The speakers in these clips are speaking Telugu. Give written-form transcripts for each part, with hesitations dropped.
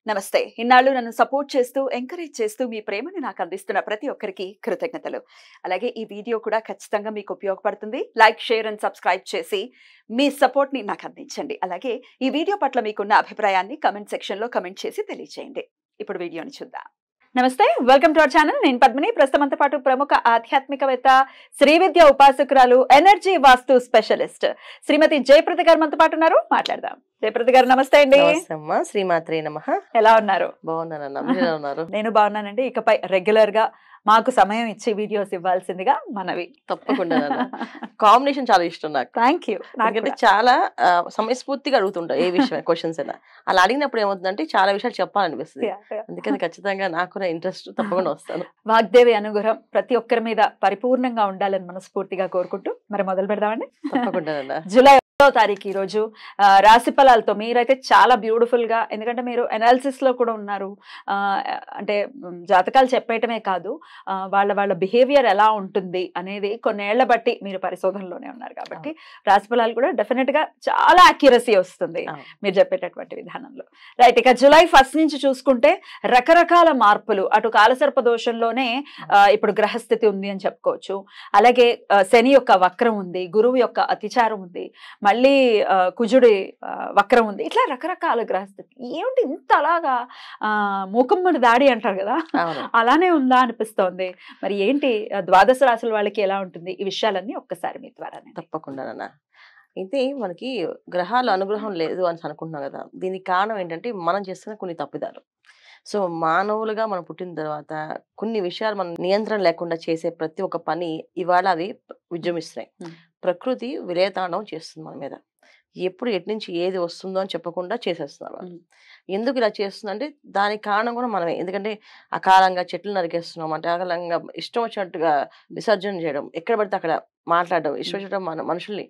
నమస్తే. ఇన్నాళ్ళు నన్ను సపోర్ట్ చేస్తూ, ఎంకరేజ్ చేస్తూ మీ ప్రేమని నాకు అందిస్తున్న ప్రతి ఒక్కరికి కృతజ్ఞతలు. అలాగే ఈ వీడియో కూడా ఖచ్చితంగా మీకు ఉపయోగపడుతుంది. లైక్, షేర్ అండ్ సబ్స్క్రైబ్ చేసి మీ సపోర్ట్‌ని నాకు అందించండి. అలాగే ఈ వీడియో పట్ల మీకున్న అభిప్రాయాన్ని కామెంట్ సెక్షన్‌లో కామెంట్ చేసి తెలియజేయండి. ఇప్పుడు వీడియోని చూద్దాం. నమస్తే, వెల్కమ్ టు అవర్ ఛానల్. నేను పద్మిని. ప్రస్తుతంతో పాటు ప్రముఖ ఆధ్యాత్మికవేత్త, శ్రీ విద్య ఉపాసకురాలు, ఎనర్జీ వాస్తు స్పెషలిస్ట్ శ్రీమతి జయప్రద గారు మనతో పాటు ఉన్నారు. మాట్లాడదాం. జయప్రద గారు నమస్తే అండి. శ్రీమాత్రే నమః. ఎలా ఉన్నారు? బాగున్నాను. నేను బాగున్నానండి. ఇకపై రెగ్యులర్ గా మాకు సమయం ఇచ్చి వీడియోస్ ఇవ్వాల్సిందిగా మనవి. తప్పకుండా కాంబినేషన్ చాలా ఇష్టం నాకు. Thank you. నాకంటే చాలా సమయస్ఫూర్తిగా అడుగుతుంటా ఏ విషయం క్వశ్చన్స్ అయినా. అలా అడిగినప్పుడు ఏమవుతుందంటే చాలా విషయాలు చెప్పాలనిపిస్తుంది. అందుకని ఖచ్చితంగా నాకు ఇంట్రెస్ట్ తప్పకుండా వస్తాను. వాగ్దేవి అనుగ్రహం ప్రతి ఒక్కరి మీద పరిపూర్ణంగా ఉండాలని మనస్ఫూర్తిగా కోరుకుంటూ మరి మొదలు పెడదామండి. తప్పకుండా. జూలై 1వ తారీఖు ఈ రోజు రాశి ఫలాలతో మీరైతే చాలా బ్యూటిఫుల్ గా, ఎందుకంటే మీరు అనాలిసిస్ లో కూడా ఉన్నారు. అంటే జాతకాలు చెప్పేయటమే కాదు, వాళ్ళ బిహేవియర్ ఎలా ఉంటుంది అనేది కొన్నేళ్ల బట్టి మీరు పరిశోధనలోనే ఉన్నారు కాబట్టి రాశి ఫలాలు కూడా డెఫినెట్ గా చాలా అక్యురసీ వస్తుంది మీరు చెప్పేటటువంటి విధానంలో. రైట్. ఇక జూలై 1 నుంచి చూసుకుంటే రకరకాల మార్పులు, అటు కాలసర్ప దోషంలోనే ఇప్పుడు గ్రహస్థితి ఉంది అని చెప్పుకోవచ్చు. అలాగే శని యొక్క వక్రం ఉంది, గురువు యొక్క అతిచారం ఉంది, మళ్ళీ కుజుడి వక్రం ఉంది. ఇట్లా రకరకాల గ్రహస్థితి. ఏమిటి ఇంత అలాగా మూకమ్మడి దాడి అంటారు కదా, అలానే ఉందా అనిపిస్తోంది. మరి ఏంటి ద్వాదశ రాశుల వాళ్ళకి ఎలా ఉంటుంది? ఈ విషయాలన్నీ ఒక్కసారి మీ ద్వారా. తప్పకుండా. అయితే మనకి గ్రహాల అనుగ్రహం లేదు అని అనుకుంటున్నాం కదా. దీనికి కారణం ఏంటంటే మనం చేస్తున్న కొన్ని తప్పిదాలు. సో మానవులుగా మనం పుట్టిన తర్వాత కొన్ని విషయాలు మనం నియంత్రణ లేకుండా చేసే ప్రతి ఒక్క పని ఇవాళ అవి విజృంభిస్తున్నాయి. ప్రకృతి విలయతాండవం చేస్తుంది మన మీద. ఎప్పుడు ఎటు నుంచి ఏది వస్తుందో అని చెప్పకుండా చేసేస్తున్నారు. ఎందుకు ఇలా చేస్తుందంటే దానికి కారణం కూడా మనమే. ఎందుకంటే అకాలంగా చెట్లు నరికేస్తున్నాం, అంటే అకాలంగా ఇష్టం వచ్చినట్టుగా విసర్జన చేయడం, ఎక్కడ పడితే అక్కడ మాట్లాడడం, ఇష్టం వచ్చినట్టు మన మనుషుల్ని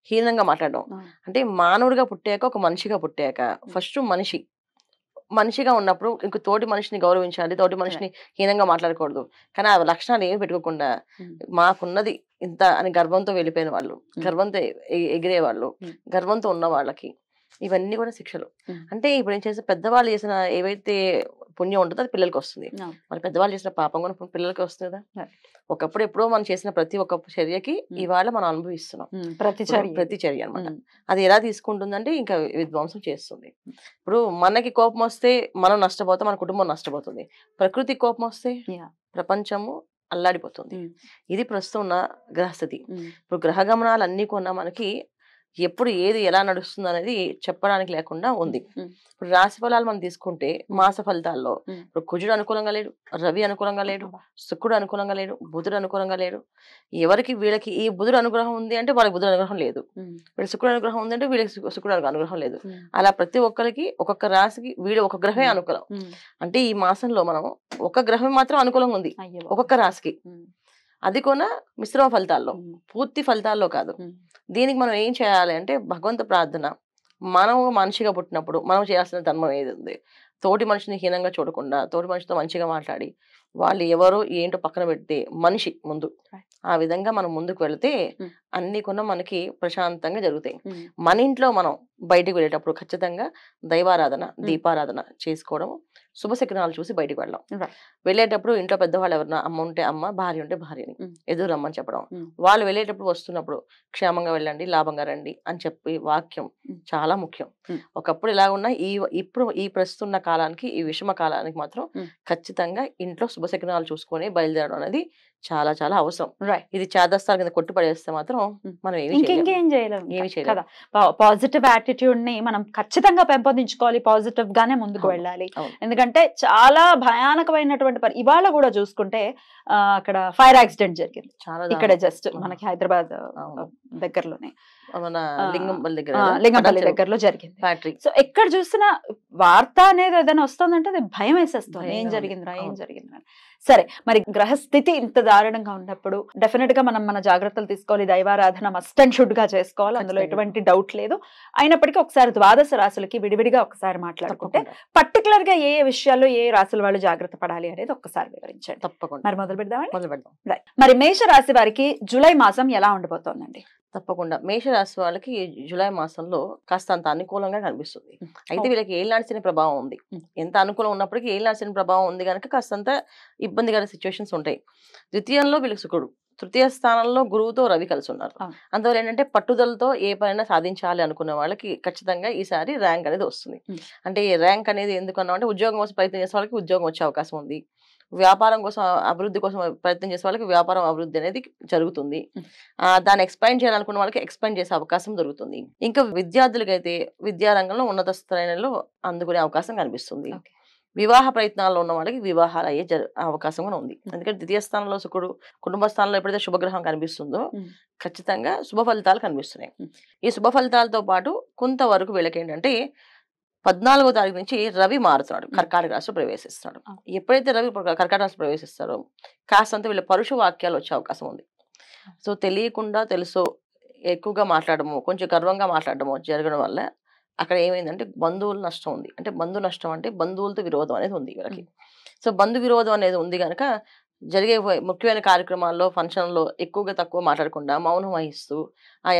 హీనంగా మాట్లాడడం. అంటే మానవుడిగా పుట్టాక, ఒక మనిషిగా పుట్టాక ఫస్ట్ మనిషిగా ఉన్నప్పుడు ఇంక తోటి మనిషిని గౌరవించాలి, తోటి మనిషిని హీనంగా మాట్లాడకూడదు. కానీ ఆ లక్షణాలు ఏమి పెట్టుకోకుండా మాకున్నది ఇంత అని గర్వంతో వెళ్ళిపోయిన వాళ్ళు, గర్వంతో ఎగిరే వాళ్ళు, గర్వంతో ఉన్న వాళ్ళకి ఇవన్నీ కూడా శిక్షలు. అంటే ఇప్పుడు ఏం చేస్తే పెద్దవాళ్ళు చేసిన ఏవైతే పుణ్యం ఉంటుందో అది పిల్లలకి వస్తుంది. మరి పెద్దవాళ్ళు చేసిన పాపం కూడా పిల్లలకి వస్తుంది కదా. ఒకప్పుడు ఎప్పుడో మనం చేసిన ప్రతి ఒక్క చర్యకి ఇవాళ మనం అనుభవిస్తున్నాం. ప్రతి చర్య అనమాట. అది ఎలా తీసుకుంటుందంటే ఇంకా విధ్వంసం చేస్తుంది. ఇప్పుడు మనకి కోపం వస్తే మనం నష్టపోతాం, మన కుటుంబం నష్టపోతుంది. ప్రకృతి కోపం వస్తే ప్రపంచము అల్లాడిపోతుంది. ఇది ప్రస్తుతం ఉన్న గ్రహస్థితి. ఇప్పుడు గ్రహ గమనాలు అన్ని కొన్నా మనకి ఎప్పుడు ఏది ఎలా నడుస్తుంది అనేది చెప్పడానికి లేకుండా ఉంది. ఇప్పుడు రాశి ఫలాలు మనం తీసుకుంటే మాస ఫలితాల్లో ఇప్పుడు కుజుడు అనుకూలంగా లేడు, రవి అనుకూలంగా లేడు, శుక్రుడు అనుకూలంగా లేడు, బుధుడు అనుకూలంగా లేడు. ఎవరికి వీళ్ళకి ఈ బుధుడు అనుగ్రహం ఉంది అంటే వాళ్ళకి బుధుడు అనుగ్రహం లేదు, వీళ్ళకి శుక్రుడు అనుగ్రహం ఉంది అంటే వీళ్ళకి శుక్రుడు అనుగ్రహం లేదు. అలా ప్రతి ఒక్కరికి ఒక్కొక్క రాశికి వీడు ఒక గ్రహమే అనుకూలం. అంటే ఈ మాసంలో మనం ఒక గ్రహం మాత్రం అనుకూలంగా ఉంది ఒక్కొక్క రాశికి. అది కూడా మిశ్రమ ఫలితాల్లో, పూర్తి ఫలితాల్లో కాదు. దీనికి మనం ఏం చేయాలి అంటే భగవంత ప్రార్థన. మనం మనిషిగా పుట్టినప్పుడు మనం చేయాల్సిన ధర్మం ఏది ఉంది, తోటి మనిషిని హీనంగా చూడకుండా తోటి మనిషితో మంచిగా మాట్లాడి వాళ్ళు ఎవరో ఏంటో పక్కన పెడితే మనిషి ముందు ఆ విధంగా మనం ముందుకు వెళితే అన్ని కూడా మనకి ప్రశాంతంగా జరుగుతాయి. మన ఇంట్లో మనం బయటికి వెళ్ళేటప్పుడు ఖచ్చితంగా దైవారాధన, దీపారాధన చేసుకోవడం, శుభశకునాలు చూసి బయటికి వెళ్ళడం. వెళ్ళేటప్పుడు ఇంట్లో పెద్దవాళ్ళు ఎవరన్నా అమ్మ ఉంటే అమ్మ, భార్య ఉంటే భార్యని ఎదురు రమ్మని చెప్పడం. వాళ్ళు వెళ్ళేటప్పుడు వస్తున్నప్పుడు క్షేమంగా వెళ్ళండి, లాభంగా రండి అని చెప్పి వాక్యం చాలా ముఖ్యం. ఒకప్పుడు ఇలా ఉన్న ఇప్పుడు ఈ ప్రస్తున్న కాలానికి, ఈ విషమ కాలానికి మాత్రం ఖచ్చితంగా ఇంట్లో శుభశకునాలు చూసుకొని బయలుదేరడం అనేది చాలా చాలా అవసరం. ఇది చేదస్తాల కింద కొట్టి పడేస్తే మాత్రం మనం ఇంకేం చేయలేము కదా. పాజిటివ్ యాటిట్యూడ్ ని మనం ఖచ్చితంగా పెంపొందించుకోవాలి, పాజిటివ్ గానే ముందుకు వెళ్ళాలి. ఎందుకంటే చాలా భయానకమైనటువంటి ఇవాళ కూడా చూసుకుంటే అక్కడ ఫైర్ యాక్సిడెంట్ జరిగింది ఇక్కడ జస్ట్ మనకి హైదరాబాద్ దగ్గరలోనే, లింగంపల్లి దగ్గరలో జరిగింది ఫ్యాక్టరీ. సో ఎక్కడ చూసినా వార్త అనేది ఏదైనా వస్తుందంటే అది భయం వేసేస్తుంది, ఏం జరిగిందిరా. సరే, మరి గ్రహస్థితి ఇంత దారుణంగా ఉన్నప్పుడు డెఫినెట్ గా మనం మన జాగ్రత్తలు తీసుకోవాలి. దైవారాధన మస్ట్ అండ్ షుడ్ గా చేసుకోవాలి, అందులో ఎటువంటి డౌట్ లేదు. అయినప్పటికీ ఒకసారి ద్వాదశ రాశులకి విడివిడిగా ఒకసారి మాట్లాడుకుంటే పర్టికులర్ గా ఏ విషయాల్లో ఏ రాశుల వాళ్ళు జాగ్రత్త పడాలి అనేది ఒక్కసారి వివరించండి. తప్పకుండా. మరి మొదలు పెడదాం. మరి మేష రాశి వారికి జూలై మాసం ఎలా ఉండబోతోందండి? తప్పకుండా మేషరాశి వాళ్ళకి జూలై మాసంలో కాస్త అంత అనుకూలంగా కనిపిస్తుంది. అయితే వీళ్ళకి ఏలినాటి శని ప్రభావం ఉంది. ఎంత అనుకూలం ఉన్నప్పటికీ ఏలినాటి శని ప్రభావం ఉంది కనుక కాస్తంత ఇబ్బందికర సిచ్యువేషన్స్ ఉంటాయి. ద్వితీయంలో వీళ్ళకి శుక్రుడు, తృతీయ స్థానంలో గురువుతో రవి కలిసి ఉన్నారు. అందువల్ల ఏంటంటే పట్టుదలతో ఏ పనైనా సాధించాలి అనుకున్న వాళ్ళకి ఖచ్చితంగా ఈసారి ర్యాంక్ అనేది వస్తుంది. అంటే ర్యాంక్ అనేది ఎందుకన్నా అంటే ఉద్యోగం కోసం ప్రయత్నం చేసే వాళ్ళకి ఉద్యోగం వచ్చే అవకాశం ఉంది. వ్యాపారం కోసం అభివృద్ధి కోసం ప్రయత్నం చేసే వాళ్ళకి వ్యాపారం అభివృద్ధి అనేది జరుగుతుంది. దాన్ని ఎక్స్పాండ్ చేయాలనుకున్న వాళ్ళకి ఎక్స్పాండ్ చేసే అవకాశం దొరుకుతుంది. ఇంకా విద్యార్థులకైతే విద్యారంగంలో ఉన్నత శ్రేణుల్లో అందుకునే అవకాశం కనిపిస్తుంది. వివాహ ప్రయత్నాల్లో ఉన్న వాళ్ళకి వివాహాలు అయ్యే అవకాశం కూడా ఉంది. ఎందుకంటే ద్వితీయ స్థానంలో శుక్రుడు, కుటుంబ స్థానంలో ఎప్పుడైతే శుభగ్రహం కనిపిస్తుందో ఖచ్చితంగా శుభ ఫలితాలు కనిపిస్తున్నాయి. ఈ శుభ ఫలితాలతో పాటు కొంతవరకు వీళ్ళకి ఏంటంటే 14వ తారీఖు నుంచి రవి మారుతున్నాడు, కర్కాటక రాశిలో ప్రవేశిస్తున్నాడు. ఎప్పుడైతే రవి కర్కాటక రాశిలో ప్రవేశిస్తారో కాస్తంత వీళ్ళ పరుష వాక్యాలు వచ్చే అవకాశం ఉంది. సో తెలియకుండా తెలుసో ఎక్కువగా మాట్లాడము, కొంచెం గర్వంగా మాట్లాడము జరగడం వల్ల అక్కడ ఏమైందంటే బంధువుల నష్టం ఉంది. అంటే బంధు నష్టం అంటే బంధువులతో విరోధం అనేది ఉంది వీళ్ళకి. సో బంధు విరోధం అనేది ఉంది కనుక జరిగే ముఖ్యమైన కార్యక్రమాల్లో ఫంక్షన్లో ఎక్కువగా తక్కువ మాట్లాడకుండా మౌనం వహిస్తూ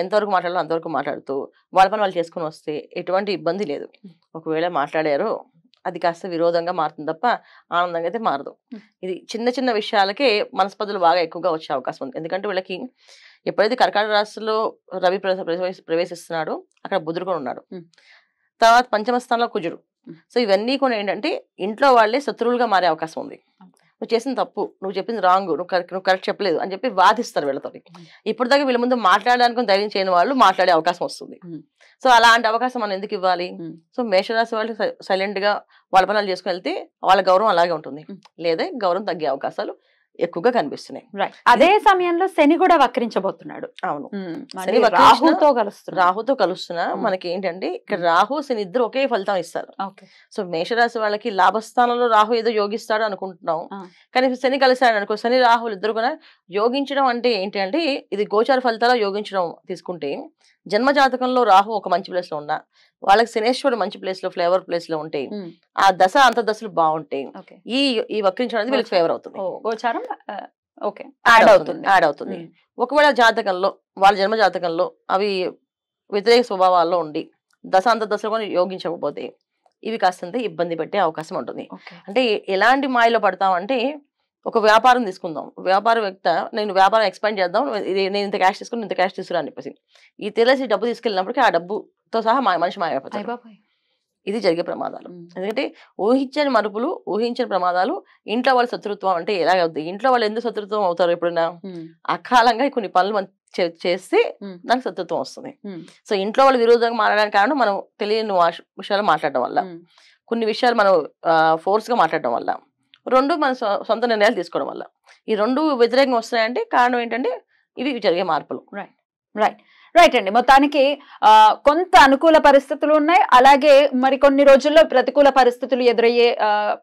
ఎంతవరకు మాట్లాడాలో అంతవరకు మాట్లాడుతూ వాళ్ళ పని వాళ్ళు చేసుకుని వస్తే ఎటువంటి ఇబ్బంది లేదు. ఒకవేళ మాట్లాడారో అది కాస్త విరోధంగా మారుతుంది తప్ప ఆనందంగా అయితే మారదు. ఇది చిన్న చిన్న విషయాలకే మనస్పర్ధలు బాగా ఎక్కువగా వచ్చే అవకాశం ఉంది. ఎందుకంటే వీళ్ళకి ఎప్పుడైతే కర్కాటక రాశిలో రవి ప్రవేశిస్తున్నాడో అక్కడ బుధుడు కూడా ఉన్నాడు. తర్వాత పంచమ స్థానంలో కుజుడు. సో ఇవన్నీ కూడా ఏంటంటే ఇంట్లో వాళ్ళే శత్రువులుగా మారే అవకాశం ఉంది. నువ్వు చేసిన తప్పు, నువ్వు చెప్పింది రాంగ్, నువ్వు కరెక్ట్ చెప్పలేదు అని చెప్పి వాదిస్తారు వీళ్ళతో. ఇప్పుడు దాకా వీళ్ళ ముందు మాట్లాడడానికి ధైర్యం చేయని వాళ్ళు మాట్లాడే అవకాశం వస్తుంది. సో అలాంటి అవకాశం మనం ఎందుకు ఇవ్వాలి? సో మేషరాశి వాళ్ళు సైలెంట్ గా వాళ్ళ పనులు చేసుకుని వెళ్తే వాళ్ళ గౌరవం అలాగే ఉంటుంది, లేదా గౌరవం తగ్గే అవకాశాలు ఎక్కువగా కనిపిస్తున్నాయి. అదే సమయంలో శని కూడా వక్రించబోతున్నాడు. అవును, రాహుతో కలుస్తున్నా మనకి ఏంటంటే ఇక్కడ రాహు శని ఇద్దరు ఒకే ఫలితం ఇస్తారు. సో మేషరాశి వాళ్ళకి లాభస్థానంలో రాహు ఏదో యోగిస్తాడు అనుకుంటున్నాం, కానీ శని కలిసాడు అనుకో, శని రాహులు ఇద్దరు కూడా యోగించడం అంటే ఏంటి అంటే ఇది గోచార ఫలితాలు యోగించడం తీసుకుంటే జన్మ జాతకంలో రాహు ఒక మంచి ప్లేస్ లో ఉన్నా వాళ్ళకి శనేశ్వరుడు మంచి ప్లేస్ లో ఫ్లేవర్ ప్లేస్ లో ఉంటాయి. ఆ దశ అంత దశలు బాగుంటాయి. ఈ వక్రించడం అనేది వీళ్ళకి ఫేవర్ అవుతుంది, గోచారం యాడ్ అవుతుంది. ఒకవేళ జాతకంలో వాళ్ళ జన్మ జాతకంలో అవి వ్యతిరేక స్వభావాల్లో ఉండి దశ అంత దశలు కూడా యోగించకపోతే ఇవి కాస్తంత ఇబ్బంది పెట్టే అవకాశం ఉంటుంది. అంటే ఎలాంటి మాయలో పడతామంటే ఒక వ్యాపారం తీసుకుందాం, వ్యాపారవేత్త నేను వ్యాపారం ఎక్స్పాండ్ చేద్దాం, నేను ఇంత క్యాష్ తీసుకుని ఇంత క్యాష్ తీసుకురా అని చెప్పేసి ఈ తెలిసి డబ్బు తీసుకెళ్ళినప్పటికీ ఆ డబ్బుతో సహా మనిషి మాయమైపోతాడు. ఇది జరిగే ప్రమాదాలు. ఎందుకంటే ఊహించని మరుపులు, ఊహించని ప్రమాదాలు. ఇంట్లో వాళ్ళ శత్రుత్వం అంటే ఎలాగ అవుతుంది? ఇంట్లో వాళ్ళు ఎందుకు శత్రుత్వం అవుతారు? ఎప్పుడైనా అకాలంగా కొన్ని పనులు చేస్తే దానికి శత్రుత్వం వస్తుంది. సో ఇంట్లో వాళ్ళు విరోధంగా మారడానికి కారణం మనం తెలియని విషయాలు మాట్లాడడం వల్ల, కొన్ని విషయాలు మనం ఫోర్స్ గా మాట్లాడడం వల్ల, రెండు మన సొంత నిర్ణయాలు తీసుకోవడం వల్ల. ఈ రెండు వ్యతిరేకంగా వస్తున్నాయంటే కారణం ఏంటంటే ఇవి జరిగే మార్పులు. రైట్ అండి. మొత్తానికి కొంత అనుకూల పరిస్థితులు ఉన్నాయి, అలాగే మరి కొన్ని రోజుల్లో ప్రతికూల పరిస్థితులు ఎదురయ్యే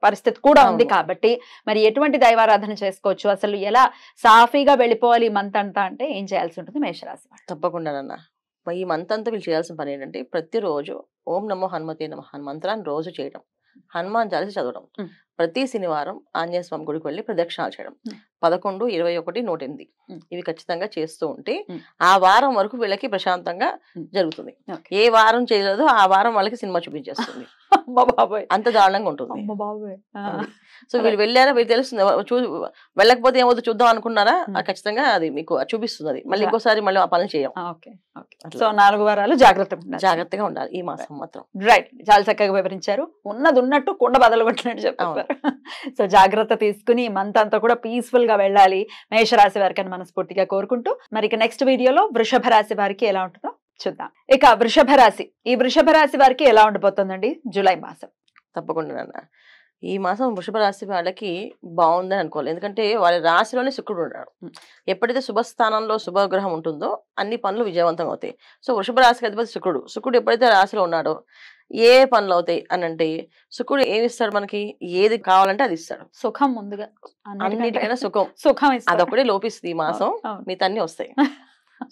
పరిస్థితి కూడా ఉంది. కాబట్టి మరి ఎటువంటి దైవారాధన చేసుకోవచ్చు, అసలు ఎలా సాఫీగా వెళ్ళిపోవాలి ఈ మంత్ అంతా అంటే ఏం చేయాల్సి ఉంటుంది మేషరాశి? తప్పకుండానన్నా ఈ మంత్ అంతా వీళ్ళు చేయాల్సిన పని ఏంటంటే ప్రతిరోజు ఓం నమో హనుమతే నమః మంత్రాన్ని రోజు చేయడం, హనుమాన్ చాలీసా చదవడం, ప్రతి శనివారం ఆంజనేయ స్వామి గుడికి వెళ్ళి ప్రదక్షిణాలు చేయడం, 11, 21, 108 ఇవి ఖచ్చితంగా చేస్తూ ఉంటే ఆ వారం వరకు వీళ్ళకి ప్రశాంతంగా జరుగుతుంది. ఏ వారం చేయలేదో ఆ వారం వాళ్ళకి సినిమా చూపించేస్తుంది. అంత దారుణంగా ఉంటుంది. సో వీళ్ళు వెళ్ళారా వీళ్ళు తెలుస్తుంది. వెళ్ళకపోతే ఏమవుతుందో చూద్దాం అనుకున్నారా, ఖచ్చితంగా అది మీకు చూపిస్తుంది. అది మళ్ళీ ఇంకోసారి మళ్ళీ ఆ పనులు చేయం. సో 4 వారాలు జాగ్రత్తగా ఉండాలి ఈ మాసం మాత్రం. రైట్, చాలా చక్కగా వివరించారు. ఉన్నది ఉన్నట్టు కుండ బదలు కొట్టినట్టు చెప్పారు. సో జాగ్రత్త తీసుకుని మంత్ అంతా కూడా పీస్ఫుల్ గా వెళ్ళాలి మేషరాశి వారికి అని మనస్ఫూర్తిగా కోరుకుంటూ, మరి ఇక నెక్స్ట్ వీడియోలో వృషభ రాశి వారికి ఎలా ఉంటుందో చూద్దాం. ఇక వృషభ రాశి, ఈ వృషభ రాశి వారికి ఎలా ఉండబోతుందండి జూలై మాసం? తప్పకుండా ఈ మాసం వృషభ రాశి వాళ్ళకి బాగుందని అనుకోవాలి. ఎందుకంటే వాళ్ళ రాశిలోనే శుక్రుడు ఉన్నాడు. ఎప్పుడైతే శుభస్థానంలో శుభగ్రహం ఉంటుందో అన్ని పనులు విజయవంతం అవుతాయి. సో వృషభ రాశికి అధిపతి శుక్రుడు ఎప్పుడైతే రాశిలో ఉన్నాడో ఏ పనులు అవుతాయి అని అంటే శుక్రుడు ఏమి ఇస్తాడు మనకి, ఏది కావాలంటే అది ఇస్తాడు. సుఖం ముందుగా, అన్నిటికైనా సుఖం అదొకటే లోపిస్తుంది. ఈ మాసం మిగతా అన్ని వస్తాయి.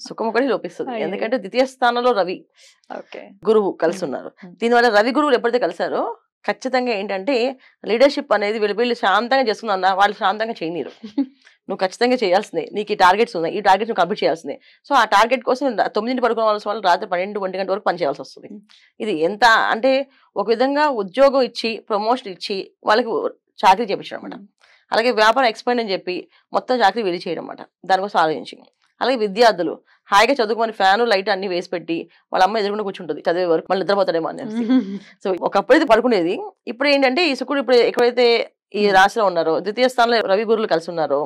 సుఖం ఒకటి లోపిస్తుంది. ఎందుకంటే ద్వితీయ స్థానంలో రవి గురువు కలిసి ఉన్నారు. దీనివల్ల రవి గురువులు ఎప్పుడైతే కలిసారో ఖచ్చితంగా ఏంటంటే లీడర్షిప్ అనేది వీళ్ళు శాంతంగా చేసుకుందన్న వాళ్ళు శాంతంగా చేయనీరు. నువ్వు ఖచ్చితంగా చేయాల్సిందే, నీకు ఈ టార్గెట్స్ ఉన్నాయి, ఈ టార్గెట్స్ నువ్వు కంప్లీట్ చేయాల్సిందే. సో ఆ టార్గెట్ కోసం 9 పడుకునే వాళ్ళు రాత్రి 12, 1 గంట వరకు పని చేయాల్సి వస్తుంది. ఇది ఎంత అంటే ఒక విధంగా ఉద్యోగం ఇచ్చి ప్రమోషన్ ఇచ్చి వాళ్ళకి చాకరీ చేయించడం అనమాట. అలాగే వ్యాపారం ఎక్స్పాండ్ అని చెప్పి మొత్తం చాకరీ వెళ్ళి చేయడం అనమాట, దానికోసం ఆలోచించి. అలాగే విద్యార్థులు హాయిగా చదువుకొని ఫ్యాను లైట్ అన్ని వేసి పెట్టి వాళ్ళ అమ్మ ఎదురుకుండా కూర్చుంటుంది చదివే వరకు, మళ్ళీ నిద్రపోతాడేమో అనేసి. సో ఒకప్పుడు ఇది పడుకునేది. ఇప్పుడు ఏంటంటే ఈ శుక్రుడు ఇప్పుడు ఎక్కడైతే ఈ రాశిలో ఉన్నారో, ద్వితీయ స్థానంలో రవి గురులు కలిసి ఉన్నారో,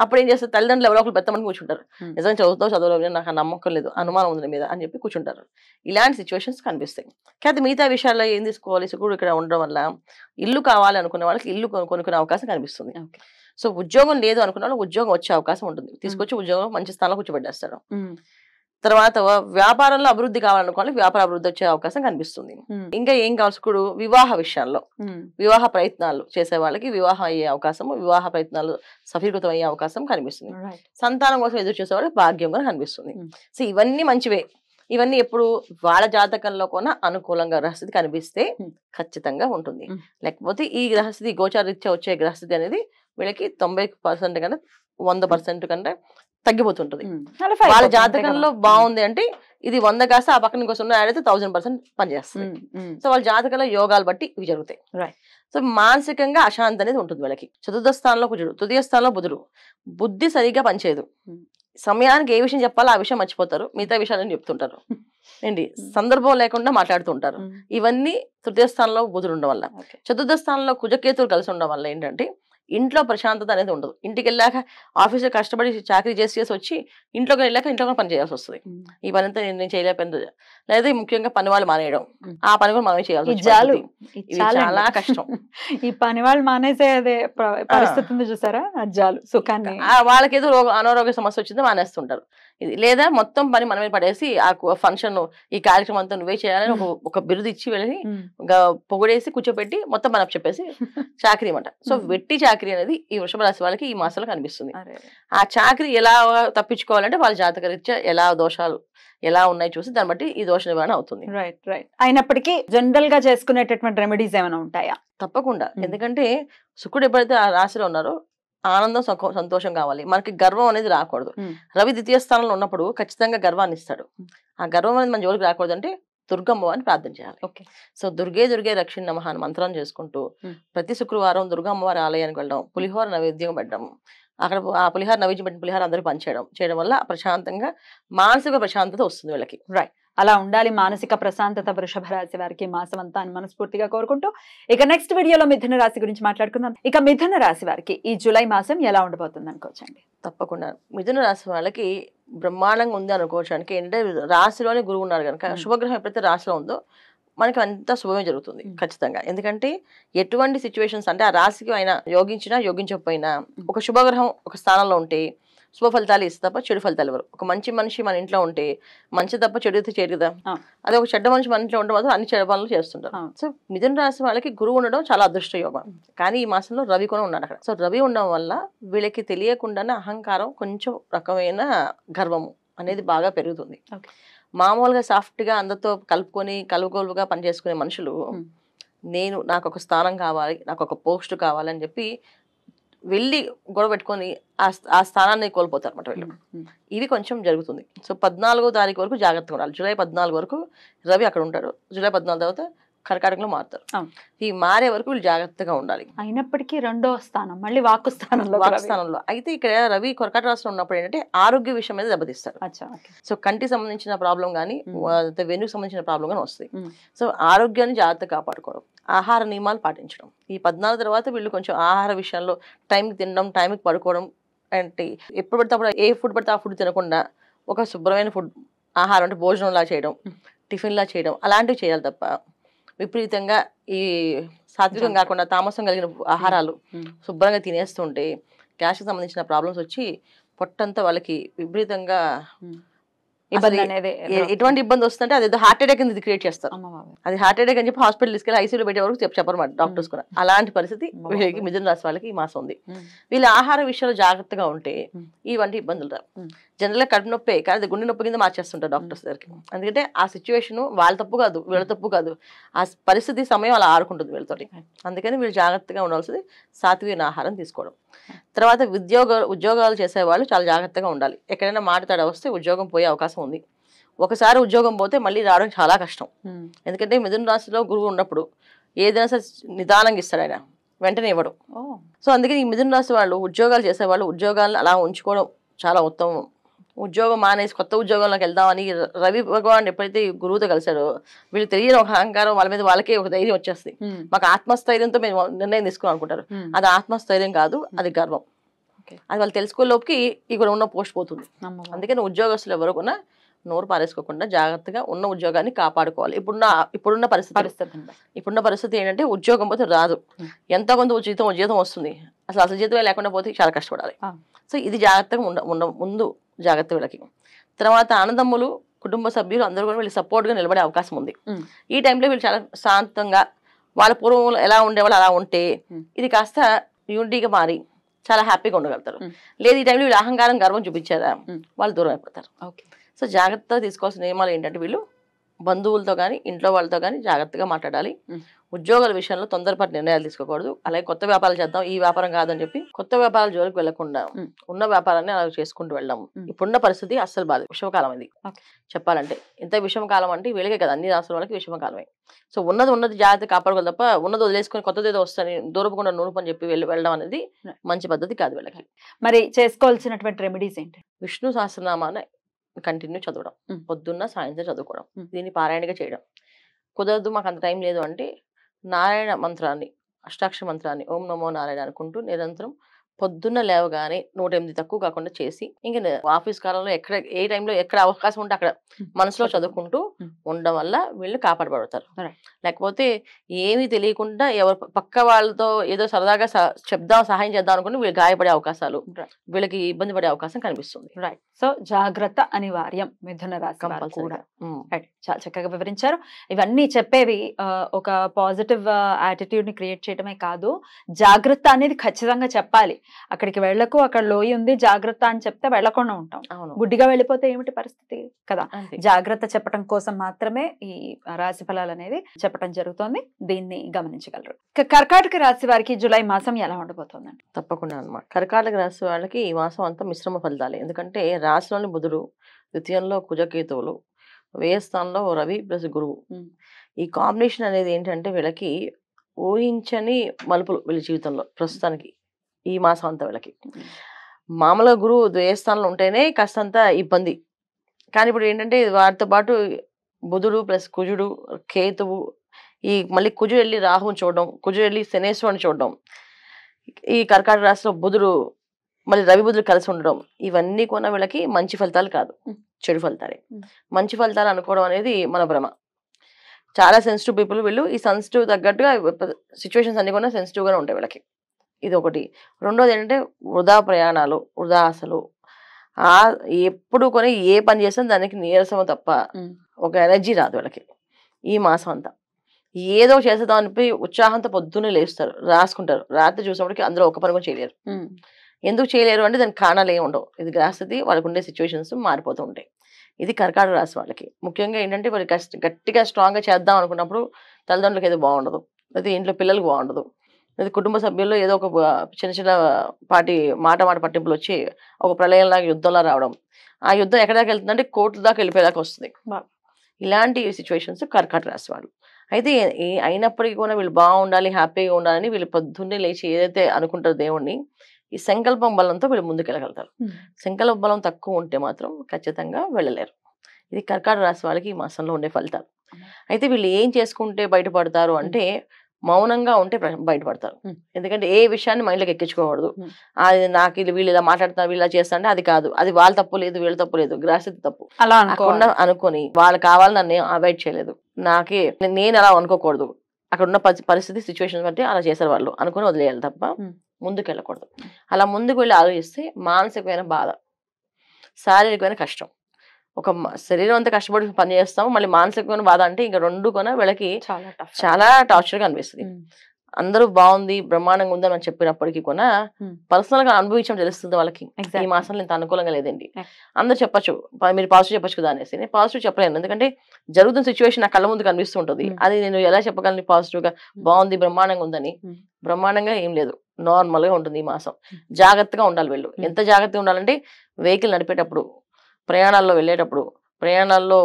అప్పుడు ఏం చేస్తారు, తల్లిదండ్రులు ఎవరో ఒకరు పెద్దమని కూర్చుంటారు. నిజంగా చదవలేవు, నాకు ఆ నమ్మకం లేదు, అనుమానం ఉంది మీద అని చెప్పి కూర్చుంటారు. ఇలాంటి సిచ్యువేషన్స్ కనిపిస్తాయి. కాకపోతే మిగతా విషయాల్లో ఏం తీసుకోవాలి, శుక్రుడు ఇక్కడ ఉండడం వల్ల ఇల్లు కావాలి అనుకునే వాళ్ళకి ఇల్లు కొనుక్కునే అవకాశం కనిపిస్తుంది. సో ఉద్యోగం లేదు అనుకున్న వాళ్ళకి ఉద్యోగం వచ్చే అవకాశం ఉంటుంది. తీసుకొచ్చి ఉద్యోగం మంచి స్థానంలో కూర్చోబెట్టేస్తారు. తర్వాత వ్యాపారంలో అభివృద్ధి కావాలనుకోవాలి, వ్యాపార అభివృద్ధి వచ్చే అవకాశం కనిపిస్తుంది. ఇంకా ఏం కావాలి, శుక్రుడు వివాహ విషయాల్లో వివాహ ప్రయత్నాలు చేసే వాళ్ళకి వివాహం అయ్యే అవకాశం, వివాహ ప్రయత్నాలు సఫలీకృతం అయ్యే అవకాశం కనిపిస్తుంది. సంతానం కోసం ఎదురు చూసే వాళ్ళకి భాగ్యం కూడా కనిపిస్తుంది. సో ఇవన్నీ మంచివే. ఇవన్నీ ఎప్పుడు వాళ్ళ జాతకంలో కూడా అనుకూలంగా గ్రహస్థితి కనిపిస్తే ఖచ్చితంగా ఉంటుంది. లేకపోతే ఈ గ్రహస్థితి గోచారీత్యా వచ్చే గ్రహస్థితి అనేది వీళ్ళకి 90% కంటే 100% కంటే తగ్గిపోతుంటది. వాళ్ళ జాతకంలో బాగుంది అంటే ఇది 100 కాస్త ఆ పక్కన ఇంకో 0 యాడ్ అయితే 1000% పనిచేస్తుంది. సో వాళ్ళ జాతకంలో యోగాలు బట్టి ఇవి జరుగుతాయి. సో మానసికంగా అశాంతి అనేది ఉంటుంది వీళ్ళకి. చతుర్థ స్థానంలో కుజుడు, తృతీయ స్థానంలో బుధుడు. బుద్ధి సరిగ్గా పనిచేయదు. సమయానికి ఏ విషయం చెప్పాలో ఆ విషయం మర్చిపోతారు, మిగతా విషయాలని చెప్తుంటారు. ఏంటి సందర్భం లేకుండా మాట్లాడుతుంటారు. ఇవన్నీ తృతీయ స్థానంలో బుధుడు ఉండడం వల్ల. చతుర్థ స్థానంలో కుజకేతులు కలిసి ఉండడం వల్ల ఏంటంటే ఇంట్లో ప్రశాంతత అనేది ఉండదు. ఇంటికి వెళ్ళాక ఆఫీస్లో కష్టపడి చాకరీ చేసి వచ్చి ఇంట్లోకి వెళ్ళాక ఇంట్లో కూడా పని చేయాల్సి వస్తుంది. ఈ పని అంతా నేను చేయలేకపోయింది, లేదా ముఖ్యంగా పని వాళ్ళు మానేయడం, ఆ పని కూడా మనమే చేయాల్సి వస్తుంది. ఇది చాలా కష్టం. ఈ పని వాళ్ళు మానేసే పరిస్థితి ఉంది చూసారా, అజ్జాలు సుఖాన్ని. వాళ్ళకి ఏదో అనారోగ్య సమస్య వచ్చిందో మానేస్తుంటారు. ఇది లేదా మొత్తం పని మనమే పడేసి ఆ ఫంక్షన్ ఈ కార్యక్రమం అంతా నువ్వే చేయాలని ఒక బిరుదు ఇచ్చి వెళ్ళి పొగడేసి కూర్చోబెట్టి మొత్తం మనం చెప్పేసి చాకరీ అనమాట. సో వెట్టి చాకరీ అనేది ఈ వృషభ రాశి వాళ్ళకి ఈ మాసంలో కనిపిస్తుంది. ఆ చాకరీ ఎలా తప్పించుకోవాలంటే వాళ్ళ జాతక రీత్యా ఎలా దోషాలు ఎలా ఉన్నాయి చూసి దాన్ని బట్టి ఈ దోష నివారణ అవుతుంది. అయినప్పటికీ జనరల్ గా చేసుకునేటటువంటి రెమెడీస్ ఏమైనా ఉంటాయా? తప్పకుండా. ఎందుకంటే శుక్రుడు ఎప్పుడైతే ఆ రాశిలో ఉన్నారో ఆనందం సంతోషం కావాలి, మనకి గర్వం అనేది రాకూడదు. రవి ద్వితీయ స్థానంలో ఉన్నప్పుడు ఖచ్చితంగా గర్వాన్ని ఇస్తాడు. ఆ గర్వం అనేది మన జోలికి రాకూడదు అంటే దుర్గమ్మవారిని ప్రార్థన చేయాలి. సో దుర్గే రక్షణ నమః అని మంత్రం చేసుకుంటూ ప్రతి శుక్రవారం దుర్గమ్మవారి ఆలయానికి వెళ్ళడం, పులిహోర నైవేద్యం పెట్టడం, అక్కడ ఆ పులిహోర నైవేద్యం పెట్టిన పులిహోర అందరూ పంచేయడం వల్ల ప్రశాంతంగా మానసిక ప్రశాంతత వస్తుంది వీళ్ళకి. అలా ఉండాలి మానసిక ప్రశాంతత వృషభ రాశి వారికి మాసం అంతా అని మనస్ఫూర్తిగా కోరుకుంటూ ఇక నెక్స్ట్ వీడియోలో మిథున రాశి గురించి మాట్లాడుకుందాం. ఇక మిథున రాశి వారికి ఈ జూలై మాసం ఎలా ఉండబోతుంది అనుకోవచ్చండి? తప్పకుండా మిథున రాశి వాళ్ళకి బ్రహ్మాండంగా ఉంది అనుకోవడానికి ఏంటంటే రాశిలోనే గురువు ఉన్నారు కనుక శుభగ్రహం ఎప్పుడైతే రాశిలో ఉందో మనకి అంతా శుభమే జరుగుతుంది ఖచ్చితంగా. ఎందుకంటే ఎటువంటి సిచ్యువేషన్స్ అంటే ఆ రాశికి అయినా యోగించినా యోగించకపోయినా ఒక శుభగ్రహం ఒక స్థానంలో ఉంటే శుభ ఫలితాలు ఇస్తే తప్ప చెడు ఫలితాలు ఇవ్వరు. ఒక మంచి మనిషి మన ఇంట్లో ఉంటే మంచి తప్ప చెడు అయితే చేయరు కదా. అదే ఒక చెడ్డ మనిషి మన ఇంట్లో ఉండడం మాత్రం అన్ని చెడు పనులు చేస్తుంటారు. సో మిథున రాశి వాళ్ళకి గురువు ఉండడం చాలా అదృష్ట యోగం. కానీ ఈ మాసంలో రవి కూడా ఉన్నాడు అక్కడ. సో రవి ఉండడం వల్ల వీళ్ళకి తెలియకుండానే అహంకారం, కొంచెం రకమైన గర్వము అనేది బాగా పెరుగుతుంది. మామూలుగా సాఫ్ట్ గా అందరితో కలుపుకోలుగా పనిచేసుకునే మనుషులు నాకు ఒక స్థానం కావాలి, నాకు ఒక పోస్ట్ కావాలని చెప్పి వెళ్ళి గొడవ పెట్టుకొని ఆ స్థానాన్ని కోల్పోతారు అన్నమాట వీళ్ళు. ఇది కొంచెం జరుగుతుంది. సో 14వ తారీఖు వరకు జాగ్రత్తగా ఉండాలి. జూలై 14 వరకు రవి అక్కడ ఉంటాడు. జూలై 14 తర్వాత కర్కాటకంలో మారుతారు. ఈ మారే వరకు వీళ్ళు జాగ్రత్తగా ఉండాలి. అయినప్పటికీ రెండవ స్థానం మళ్ళీ వాక్కు స్థానంలో అయితే ఇక్కడ రవి కర్కాటక రాశిలో ఉన్నప్పుడు ఏంటంటే ఆరోగ్య విషయం మీద దెబ్బతీస్తారు. సో కంటికి సంబంధించిన ప్రాబ్లం కానీ వెన్నుకు సంబంధించిన ప్రాబ్లం కానీ వస్తాయి. సో ఆరోగ్యాన్ని జాగ్రత్తగా కాపాడుకోవడం, ఆహార నియమాలు పాటించడం. ఈ 14 తర్వాత వీళ్ళు కొంచెం ఆహార విషయంలో టైంకి తినడం, టైంకి పడుకోవడం, అంటే ఎప్పుడు పడితే అప్పుడు ఏ ఫుడ్ పడితే ఆ ఫుడ్ తినకుండా ఒక శుభ్రమైన ఫుడ్ ఆహారం అంటే భోజనంలా చేయడం, టిఫిన్లా చేయడం అలాంటివి చేయాలి తప్ప విపరీతంగా ఈ సాత్వికం కాకుండా తామసం కలిగిన ఆహారాలు శుభ్రంగా తినేస్తుంటే గ్యాస్కి సంబంధించిన ప్రాబ్లమ్స్ వచ్చి పొట్టంతా వాళ్ళకి విపరీతంగా ఎటువంటి ఇబ్బంది వస్తుంటే అది హార్ట్ అటాక్ అనేది క్రియేట్ చేస్తారు. అది హార్ట్ అటాక్ అని చెప్పి హాస్పిటల్ తీసుకెళ్ళి ఐసీయూలో పెట్టే వరకు చెప్పరమాట డాక్టర్స్ కూడా. అలాంటి పరిస్థితి వీళ్ళకి మిథున రాశి వాళ్ళకి ఈ మాసం ఉంది. వీళ్ళ ఆహార విషయంలో జాగ్రత్తగా ఉంటే ఇవంటి ఇబ్బందులు రావు. జనరల్గా కడుపు నొప్పి కానీ అది గుండె నొప్పి కింద మార్చేస్తుంటారు డాక్టర్స్ దగ్గరికి. ఎందుకంటే ఆ సిచ్యువేషన్ వాళ్ళ తప్పు కాదు, వీళ్ళ తప్పు కాదు, ఆ పరిస్థితి సమయం అలా ఆడుకుంటుంది వీళ్ళతోటి. అందుకని వీళ్ళు జాగ్రత్తగా ఉండాల్సింది సాత్విక ఆహారం తీసుకోవడం. తర్వాత ఉద్యోగాలు చేసేవాళ్ళు చాలా జాగ్రత్తగా ఉండాలి. ఎక్కడైనా మాట తేడా వస్తే ఉద్యోగం పోయే అవకాశం ఉంది. ఒకసారి ఉద్యోగం పోతే మళ్ళీ రావడం చాలా కష్టం. ఎందుకంటే మిథున రాశిలో గురువు ఉన్నప్పుడు ఏదైనా సరే నిదానంగా ఇస్తాడు ఆయన, వెంటనే ఇవ్వడు. సో అందుకని ఈ మిథున రాశి వాళ్ళు ఉద్యోగాలు చేసేవాళ్ళు ఉద్యోగాలను అలా ఉంచుకోవడం చాలా ఉత్తమం. ఉద్యోగం మానేసి కొత్త ఉద్యోగంలోకి వెళ్దామని రవి భగవాన్ ఎప్పుడైతే గురువుతో కలిశాడో వీళ్ళు తెలియని ఒక అహంకారం వాళ్ళ మీద వాళ్ళకే ఒక ధైర్యం వచ్చేస్తుంది. మాకు ఆత్మస్థైర్యంతో మేము నిర్ణయం తీసుకుని అనుకుంటారు. అది ఆత్మస్థైర్యం కాదు, అది గర్వం. అది వాళ్ళు తెలుసుకోలోపుకి ఇక్కడ ఉన్న పోస్ట్ పోతుంది. అందుకని ఉద్యోగస్తులు ఎవరు కూడా నోరు పారేసుకోకుండా జాగ్రత్తగా ఉన్న ఉద్యోగాన్ని కాపాడుకోవాలి. ఇప్పుడున్న పరిస్థితి ఏంటంటే ఉద్యోగం పోతే రాదు, ఎంత కొంత జీతం వస్తుంది, అసలు జీతమే లేకుండా పోతే చాలా కష్టపడాలి. సో ఇది జాగ్రత్తగా ముందు జాగ్రత్త వీళ్ళకి. తర్వాత ఆనందములు కుటుంబ సభ్యులు అందరూ కూడా వీళ్ళు సపోర్ట్గా నిలబడే అవకాశం ఉంది. ఈ టైంలో వీళ్ళు చాలా శాంతంగా వాళ్ళ పూర్వం ఎలా ఉండేవాళ్ళు అలా ఉంటే ఇది కాస్త యూనిటీగా మారి చాలా హ్యాపీగా ఉండగలుగుతారు. లేదు ఈ టైంలో వీళ్ళు అహంకారం గర్వం చూపించారా వాళ్ళు దూరం అయిపోతారు. సో జాగ్రత్తగా తీసుకోవాల్సిన నియమాలు ఏంటంటే వీళ్ళు బంధువులతో కానీ ఇంట్లో వాళ్ళతో కానీ జాగ్రత్తగా మాట్లాడాలి. ఉద్యోగాల విషయంలో తొందరపాటు నిర్ణయాలు తీసుకోకూడదు. అలాగే కొత్త వ్యాపారాలు చేద్దాం, ఈ వ్యాపారం కాదని చెప్పి కొత్త వ్యాపారాల జోలికి వెళ్లకుండా ఉన్న వ్యాపారాన్ని అలా చేసుకుంటూ వెళ్ళాము. ఇప్పుడున్న పరిస్థితి అస్సలు బాధ, విషమకాలం ఇది చెప్పాలంటే. ఇంత విషమకాలం అంటే వీళ్ళకే కదా, అన్ని రాష్ట్రాల వాళ్ళకి విషమకాలమే. సో ఉన్నది జాగ్రత్త కాపాడుకోవాలి తప్ప ఉన్నది వదిలేసుకుని కొత్తది ఏదో వస్తాయని దూరపకుండా నూనె పని చెప్పి వెళ్ళడం అనేది మంచి పద్ధతి కాదు వీళ్ళకి. మరి చేసుకోవాల్సినటువంటి రెమెడీస్ ఏంటి? విష్ణు సహస్రనామాన్ని కంటిన్యూ చదవడం, పొద్దున్న సాయంత్రం చదువుకోవడం, దీన్ని పారాయణగా చేయడం. కుదరదు మాకు అంత టైం లేదు అంటే నారాయణ మంత్రాన్ని, అష్టాక్షర మంత్రాన్ని ఓం నమో నారాయణ అనుకుంటూ నిరంతరం పొద్దున్న లేవగానే 108 తక్కువ కాకుండా చేసి, ఇంకా ఆఫీస్ కాలంలో ఏ టైంలో ఎక్కడ అవకాశం ఉంటే అక్కడ మనసులో చదువుకుంటూ ఉండడం వల్ల వీళ్ళు కాపాడబడతారు. లేకపోతే ఏమీ తెలియకుండా ఎవరు పక్క వాళ్ళతో ఏదో సరదాగా సహాయం చేద్దాం అనుకుంటే వీళ్ళు గాయపడే అవకాశాలు, వీళ్ళకి ఇబ్బంది పడే అవకాశం కనిపిస్తుంది. రైట్. సో జాగ్రత్త అనివార్యం మిథున రాశి కూడా. చాలా చక్కగా వివరించారు. ఇవన్నీ చెప్పేవి ఒక పాజిటివ్ యాటిట్యూడ్ ని క్రియేట్ చేయడమే కాదు, జాగ్రత్త అనేది ఖచ్చితంగా చెప్పాలి. అక్కడికి వెళ్ళకు, అక్కడ లోయ ఉంది జాగ్రత్త అని చెప్తే వెళ్ళకుండా ఉంటాం. గుడ్డిగా వెళ్ళిపోతే ఏమిటి పరిస్థితి కదా. జాగ్రత్త చెప్పడం కోసం మాత్రమే ఈ రాశి ఫలాలు అనేది చెప్పడం జరుగుతుంది. దీన్ని గమనించగలరు. కర్కాటక రాశి వారికి జూలై మాసం ఎలా ఉండబోతోందండి? తప్పకుండా అన్నమాట. కర్కాటక రాశి వాళ్ళకి ఈ మాసం అంతా మిశ్రమ ఫలితాలే. ఎందుకంటే రాశిలోని బుధుడు, ద్వితీయంలో కుజకేతువులు, వ్యయ స్థానంలో రవి ప్లస్ గురువు. ఈ కాంబినేషన్ అనేది ఏంటంటే వీళ్ళకి ఊహించని మలుపులు వీళ్ళ జీవితంలో ప్రస్తుతానికి ఈ మాసం అంతా వీళ్ళకి. మామూలుగా గురువు ద్వయస్థానంలో ఉంటేనే కాస్తంత ఇబ్బంది, కానీ ఇప్పుడు ఏంటంటే వాటితో పాటు బుధుడు ప్లస్ కుజుడు, కేతువు, ఈ మళ్ళీ కుజుడు వెళ్ళి రాహుని చూడడం, కుజుడు వెళ్ళి శనేశ్వరుని చూడడం, ఈ కర్కాటక రాశిలో బుధుడు మళ్ళీ రవి బుధుడు కలిసి ఉండడం, ఇవన్నీ కూడా వీళ్ళకి మంచి ఫలితాలు కాదు, చెడు ఫలితాలే. మంచి ఫలితాలు అనుకోవడం అనేది మన భ్రమ. చాలా సెన్సిటివ్ పీపుల్ వీళ్ళు. ఈ సెన్సిటివ్ తగ్గట్టుగా సిచ్యువేషన్స్ అన్ని కూడా సెన్సిటివ్గానే ఉంటాయి వీళ్ళకి. ఇది ఒకటి. రెండోది ఏంటంటే వృధా ప్రయాణాలు, వృధా ఆశలు. ఎప్పుడు కొని ఏ పని చేసినా దానికి నీరసం తప్ప ఒక ఎనర్జీ రాదు వీళ్ళకి ఈ మాసం అంతా. ఏదో చేసేదాం అనిపి ఉత్సాహంతో పొద్దున్నే లేస్తారు, రాసుకుంటారు. రాత్రి చూసినప్పటికీ అందులో ఒక పని కూడా చేయలేరు. ఎందుకు చేయలేరు అంటే దానికి కారణాలు ఏమి ఉండవు. ఇది గ్రహస్థితి, వాళ్ళకు ఉండే సిచ్యువేషన్స్ మారిపోతూ ఉంటాయి. ఇది కర్కాటక రాశి వాళ్ళకి. ముఖ్యంగా ఏంటంటే వాళ్ళు గట్టిగా స్ట్రాంగ్గా చేద్దాం అనుకున్నప్పుడు తల్లిదండ్రులకు ఏదో బాగుండదు, అయితే ఇంట్లో పిల్లలకు బాగుండదు, లేదా కుటుంబ సభ్యుల్లో ఏదో ఒక చిన్న మాట పట్టింపులు వచ్చి ఒక ప్రళయంలాగా యుద్ధంలా రావడం. ఆ యుద్ధం ఎక్కడ దాకా వెళ్తుందంటే కోర్టు దాకా వెళ్ళిపోయేదాకా వస్తుంది. ఇలాంటి సిచ్యువేషన్స్ కర్కాటక రాశి వాళ్ళు. అయితే అయినప్పటికీ కూడా వీళ్ళు బాగుండాలి, హ్యాపీగా ఉండాలని వీళ్ళు పొద్దున్నే లేచి ఏదైతే అనుకుంటారో దేవుణ్ణి, ఈ సంకల్పం బలంతో వీళ్ళు ముందుకెళ్ళగలుగుతారు. సంకల్ప బలం తక్కువ ఉంటే మాత్రం ఖచ్చితంగా వెళ్ళలేరు. ఇది కర్కాటక రాశి వాళ్ళకి ఈ మాసంలో ఉండే ఫలితాలు. అయితే వీళ్ళు ఏం చేసుకుంటే బయటపడతారు అంటే మౌనంగా ఉంటే బయటపడతారు. ఎందుకంటే ఏ విషయాన్ని మైండ్లోకి ఎక్కించుకోకూడదు. అది నాకు వీళ్ళు ఇలా మాట్లాడుతున్నారు, వీళ్ళు ఇలా చేస్తా అంటే అది కాదు, అది వాళ్ళ తప్పు లేదు, వీళ్ళ తప్పు లేదు, గ్రహస్థితి తప్పు అలా అనుకొని వాళ్ళు కావాలని నన్ను అవాయిడ్ చేయలేదు, నేను అలా అనుకోకూడదు, అక్కడ ఉన్న పరిస్థితి సిచ్యువేషన్ బట్టి అలా చేశారు వాళ్ళు అనుకుని వదిలేయాలి తప్ప ముందుకు వెళ్ళకూడదు. అలా ముందుకు వెళ్ళి ఆలోచిస్తే మానసికమైన బాధ, శారీరకమైన కష్టం, ఒక శరీరం అంతా కష్టపడి పని చేస్తాము, మళ్ళీ మానసికమైన బాధ అంటే ఇంకా రెండు కూడా వీళ్ళకి చాలా టార్చర్గా అనిపిస్తుంది. అందరూ బాగుంది బ్రహ్మాండంగా ఉందని మనం చెప్పినప్పటికీ కూడా పర్సనల్ గా అనుభవించడం తెలుస్తుంది వాళ్ళకి. ఈ మాసంలో ఇంత అనుకూలంగా లేదండి, అందరూ చెప్పచ్చు మీరు పాజిటివ్ చెప్పచ్చు కదా అనేసి. నేను పాజిటివ్ చెప్పలేను, ఎందుకంటే జరుగుతున్న సిచ్యువేషన్ నా కళ్ళ ముందు కనిపిస్తూ ఉంటుంది. అది నేను ఎలా చెప్పగలను పాజిటివ్ గా బాగుంది బ్రహ్మాండంగా ఉందని? బ్రహ్మాండంగా ఏం లేదు, నార్మల్ గా ఉంటుంది ఈ మాసం. జాగ్రత్తగా ఉండాలి వీళ్ళు. ఎంత జాగ్రత్తగా ఉండాలంటే వెహికల్ నడిపేటప్పుడు, ప్రయాణాల్లో వెళ్ళేటప్పుడు, ప్రయాణాల్లో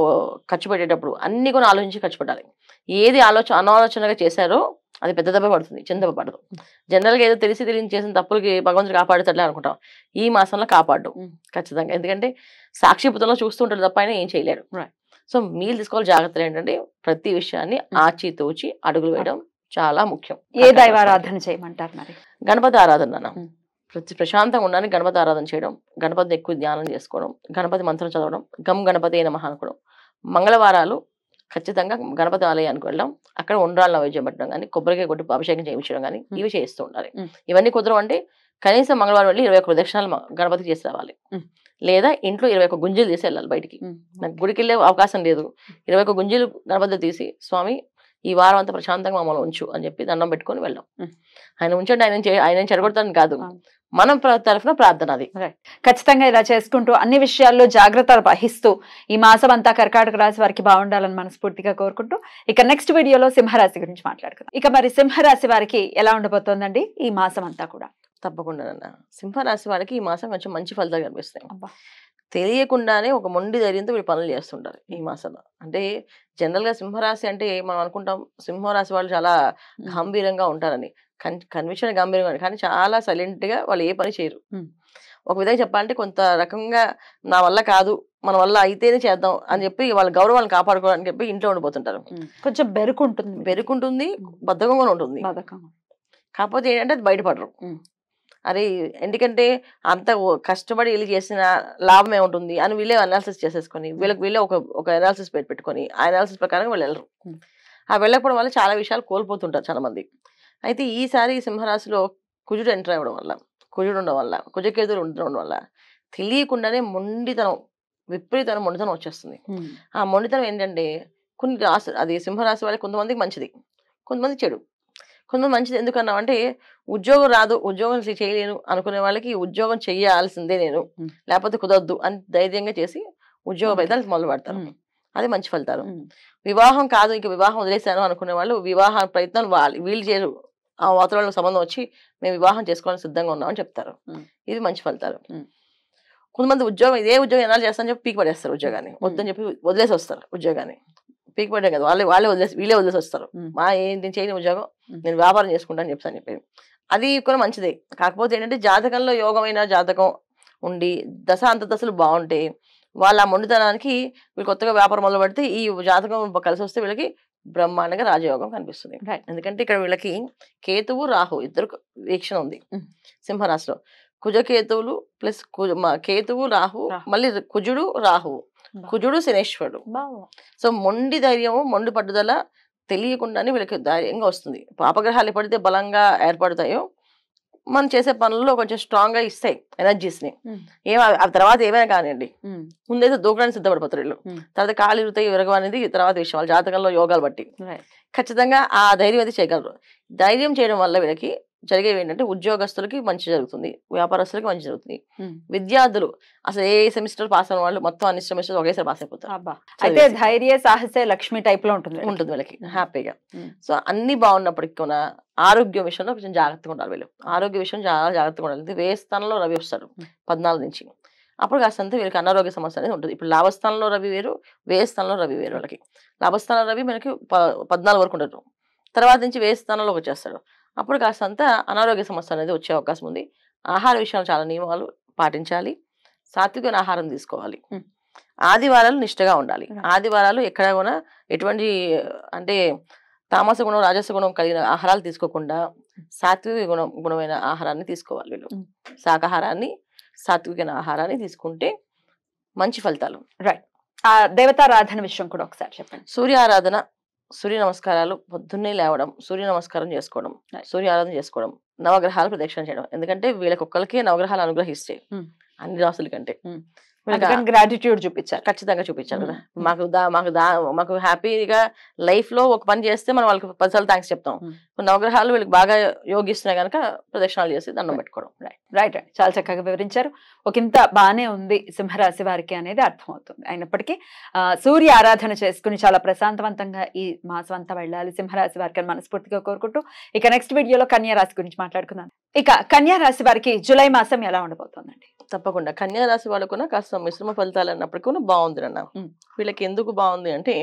ఖర్చు పెట్టేటప్పుడు అన్ని కూడా ఆలోచించి ఖర్చు పెట్టాలి. ఏది అనాలోచనగా చేశారో అది పెద్ద దెబ్బ పడుతుంది, చిన్న దెబ్బ పడదు. జనరల్ గా ఏదో తెలిసి తెలియని చేసిన తప్పులకి భగవంతుడు కాపాడుతాడులే అనుకుంటాం, ఈ మాసంలో కాపాడు ఖచ్చితంగా. ఎందుకంటే సాక్షిపుతంలో చూస్తూ ఉంటాడు తప్ప ఆయన ఏం చేయలేడు. సో మీరు తీసుకోవాలి జాగ్రత్తలు ఏంటంటే ప్రతి విషయాన్ని ఆచితూచి అడుగులు వేయడం చాలా ముఖ్యం. ఏ దైవారాధన చేయమంటారు మరి? గణపతి ఆరాధన. ప్రశాంతంగా ఉండడానికి గణపతి ఆరాధన చేయడం, గణపతిని ఎక్కువ ధ్యానం చేసుకోవడం, గణపతి మంత్రం చదవడం, గమ్ గణపతి నమః అనుకోవడం. మంగళవారాలు ఖచ్చితంగా గణపతి ఆలయానికి వెళ్ళడం, అక్కడ ఉండ్రాళ్ళ నైవేద్యం పెట్టడం కానీ, కొబ్బరికాయ కొట్టి అభిషేకం చేయించడం కానీ ఇవి చేస్తూ ఉండాలి. ఇవన్నీ కుదరవు అంటే కనీసం మంగళవారం వెళ్ళి 21 ప్రదక్షిణాలు గణపతికి చేసి రావాలి, లేదా ఇంట్లో 21 గుంజీలు తీసి వెళ్ళాలి బయటికి. నాకు గుడికి వెళ్ళే అవకాశం లేదు, 21 గుంజీలు గణపతి తీసి స్వామి ఈ వారం అంతా ప్రశాంతంగా మమ్మల్ని ఉంచు అని చెప్పి దండం పెట్టుకొని వెళ్ళాం. ఆయన ఉంచండి, ఆయన చెడగొడతాను కాదు, మనం తరఫున ప్రార్థన. అది ఖచ్చితంగా ఇలా చేసుకుంటూ అన్ని విషయాల్లో జాగ్రత్తలు వహిస్తూ ఈ మాసం అంతా కర్కాటక రాశి వారికి బాగుండాలని మనస్ఫూర్తిగా కోరుకుంటూ ఇక నెక్స్ట్ వీడియోలో సింహరాశి గురించి మాట్లాడుకుందాం. ఇక మరి సింహరాశి వారికి ఎలా ఉండబోతోందండి ఈ మాసం అంతా కూడా? తప్పకుండా సింహరాశి వారికి ఈ మాసం కొంచెం మంచి ఫలితాలు కనిపిస్తాయి. తెలియకుండానే ఒక మొండి ధైర్యంతో వీళ్ళు పనులు చేస్తుంటారు ఈ మాసంలో. అంటే జనరల్ గా సింహరాశి అంటే మనం అనుకుంటాం సింహరాశి వాళ్ళు చాలా గంభీరంగా ఉంటారని, కన్విక్షన్ గంభీరంగా, కానీ చాలా సైలెంట్ గా వాళ్ళు ఏ పని చేయరు. ఒక విధంగా చెప్పాలంటే కొంత రకంగా నా వల్ల కాదు, మన వల్ల అయితేనే చేద్దాం అని చెప్పి వాళ్ళ గౌరవాన్ని కాపాడుకోవడానికి చెప్పి ఇంట్లో ఉండిపోతుంటారు. కొంచెం బెరుకుంటుంది, బద్ధకంగా ఉంటుంది. కాకపోతే ఏంటంటే అది బయటపడరు. అరే ఎందుకంటే అంత కష్టపడి వీళ్ళు చేసిన లాభం ఏముంటుంది అని వీళ్ళే అనాలిసిస్ చేసేసుకొని వీళ్ళే ఒక అనాలిసిస్ పెట్టుకొని ఆ అనాలిసిస్ ప్రకారం వాళ్ళు వెళ్ళరు. ఆ వెళ్ళకపోవడం వల్ల చాలా విషయాలు కోల్పోతుంటారు చాలా మంది. అయితే ఈసారి సింహరాశిలో కుజుడు ఎంటర్ అవ్వడం వల్ల, కుజుడు ఉండడం వల్ల, కుజకేతులు ఉండడం వల్ల తెలియకుండానే విపరీతమైన మొండితనం వచ్చేస్తుంది. ఆ మొండితనం ఏంటంటే కొన్ని రాశి, అది సింహరాశి వాళ్ళకి కొంతమందికి మంచిది, కొంతమంది చెడు. కొంతమంది మంచిది ఎందుకన్నామంటే ఉద్యోగం రాదు, ఉద్యోగం చేయలేను అనుకునే వాళ్ళకి ఉద్యోగం చేయాల్సిందే నేను, లేకపోతే కుదరద్దు అని ధైర్యంగా చేసి ఉద్యోగ ప్రయత్నాలు మొదలు పెడతారు, అది మంచి ఫలితాలు. వివాహం కాదు ఇంకా వివాహం వదిలేశాను అనుకునే వాళ్ళు వివాహ ప్రయత్నాలు వీళ్ళు చేయరు, ఆ వాతావరణంలో సంబంధం వచ్చి మేము వివాహం చేసుకోవడానికి సిద్ధంగా ఉన్నామని చెప్తారు, ఇది మంచి ఫలితాలు. కొంతమంది ఇదే ఉద్యోగం ఎలా చేస్తానని చెప్పి పీకి పడేస్తారు ఉద్యోగాన్ని, వద్దని చెప్పి వదిలేసి వస్తారు ఉద్యోగాన్ని. పీకి పడ్డాం కదా వీళ్ళే వదిలేసి వస్తారు, నేను చేయని ఉద్యోగం నేను వ్యాపారం చేసుకుంటాను చెప్తాను చెప్పి, అది కూడా మంచిదే. కాకపోతే ఏంటంటే జాతకంలో యోగమైన జాతకం ఉండి దశ అంతదశలు బాగుంటే వాళ్ళ మొండితనానికి వీళ్ళు కొత్తగా వ్యాపారం మొదలు పెడితే ఈ జాతకం కలిసి వస్తే వీళ్ళకి బ్రహ్మాండంగా రాజయోగం కనిపిస్తుంది. ఎందుకంటే ఇక్కడ వీళ్ళకి కేతువు రాహు ఇద్దరు వీక్షణ ఉంది సింహరాశిలో. కుజకేతువులు ప్లస్ కేతువు రాహు, మళ్ళీ కుజుడు రాహువు, కుజుడు శనేశ్వరుడు. సో మొండి ధైర్యము, మొండి పట్టుదల తెలియకుండానే వీళ్ళకి ధైర్యంగా వస్తుంది. పాపగ్రహాలు ఎప్పుడైతే బలంగా ఏర్పడతాయో మనం చేసే పనుల్లో కొంచెం స్ట్రాంగ్ గా ఇస్తాయి ఎనర్జీస్ ని. తర్వాత ఏమైనా కానివ్వండి, ముందైతే దూకడానికి సిద్ధపడిపోతారు వీళ్ళు, తర్వాత కాలు ఇరుగుతాయి విరగం అనేది తర్వాత విషయం, వాళ్ళ జాతకంలో యోగాలు బట్టి ఖచ్చితంగా ఆ ధైర్యం అయితే చేయగలరు. ధైర్యం చేయడం వల్ల వీళ్ళకి జరిగేవి ఏంటంటే ఉద్యోగస్తులకి మంచి జరుగుతుంది, వ్యాపారస్తులకి మంచి జరుగుతుంది. విద్యార్థులు అసలు ఏ సెమిస్టర్ పాస్ అయిన వాళ్ళు మొత్తం అన్ని సెమిస్టర్స్ ఒకేసారి పాస్ అయిపోతారు. అయితే ధైర్య సాహసే లక్ష్మి టైప్ లో ఉంటుంది వీళ్ళకి హ్యాపీగా. సో అన్ని బాగున్నప్పటికీ కూడా ఆరోగ్య విషయంలో కొంచెం జాగ్రత్తగా ఉండాలి వీళ్ళు. ఆరోగ్య విషయం చాలా జాగ్రత్తగా ఉండాలి. వ్యయ స్థానంలో రవి వస్తాడు 14 నుంచి, అప్పుడు కాస్తంత వీళ్ళకి అనారోగ్య సమస్య అనేది ఉంటుంది. ఇప్పుడు లాభస్థానంలో రవి వేరు, వ్యయ స్థానంలో రవి వేరు. వాళ్ళకి లాభస్థానంలో రవి మనకి 14 వరకు ఉండదు, తర్వాత నుంచి వ్యయ స్థానంలోకి వచ్చేస్తాడు, అప్పుడు కాస్తంత అనారోగ్య సమస్య అనేది వచ్చే అవకాశం ఉంది. ఆహార విషయాలు చాలా నియమాలు పాటించాలి, సాత్వికమైన ఆహారం తీసుకోవాలి, ఆదివారాలు నిష్ఠగా ఉండాలి. ఆదివారాలు ఎక్కడ కూడా ఎటువంటి అంటే తామస గుణం రాజస గుణం కలిగిన ఆహారాలు తీసుకోకుండా సాత్విక గుణమైన ఆహారాన్ని తీసుకోవాలి వీళ్ళు. శాకాహారాన్ని, సాత్వికమైన ఆహారాన్ని తీసుకుంటే మంచి ఫలితాలు. రైట్. ఆ దేవతారాధన విషయం కూడా ఒకసారి చెప్పండి. సూర్య ఆరాధన, సూర్య నమస్కారాలు, పొద్దున్నే లేవడం, సూర్య నమస్కారం చేసుకోవడం, సూర్య ఆరాధన చేసుకోవడం, నవగ్రహాలు ప్రదక్షిణ చేయడం. ఎందుకంటే వీళ్ళకి ఒక్కరికే నవగ్రహాలు అనుగ్రహిస్తాయి అన్ని రాసుల కంటే. గ్రాటిట్యూడ్ చూపించారు. ఖచ్చితంగా చూపించారు కదా. మాకు హ్యాపీగా లైఫ్ లో ఒక పని చేస్తే మనం వాళ్ళకి 10 సార్లు థ్యాంక్స్ చెప్తాం. నవగ్రహాలు వీళ్ళకి బాగా యోగిస్తున్నాయి కనుక ప్రదక్షిణాలు చేసి దండం పెట్టుకోవడం. రైట్ అండి, చాలా చక్కగా వివరించారు. ఒకంత బానే ఉంది సింహరాశి వారికి అనేది అర్థమవుతుంది. అయినప్పటికీ సూర్య ఆరాధన చేసుకుని చాలా ప్రశాంతవంతంగా ఈ మాసం అంతా వెళ్ళాలి సింహరాశి వారికి అని మనస్ఫూర్తిగా కోరుకుంటూ ఇక నెక్స్ట్ వీడియోలో కన్యా రాశి గురించి మాట్లాడుకుందాం. ఇక కన్యా రాశి వారికి జూలై మాసం ఎలా ఉండబోతుందండి? తప్పకుండా కన్యా రాశి వాళ్ళకు కాస్త మిశ్రమ ఫలితాలు అన్నప్పటికీ బాగుంది అన్న. వీళ్ళకి ఎందుకు బాగుంది అంటే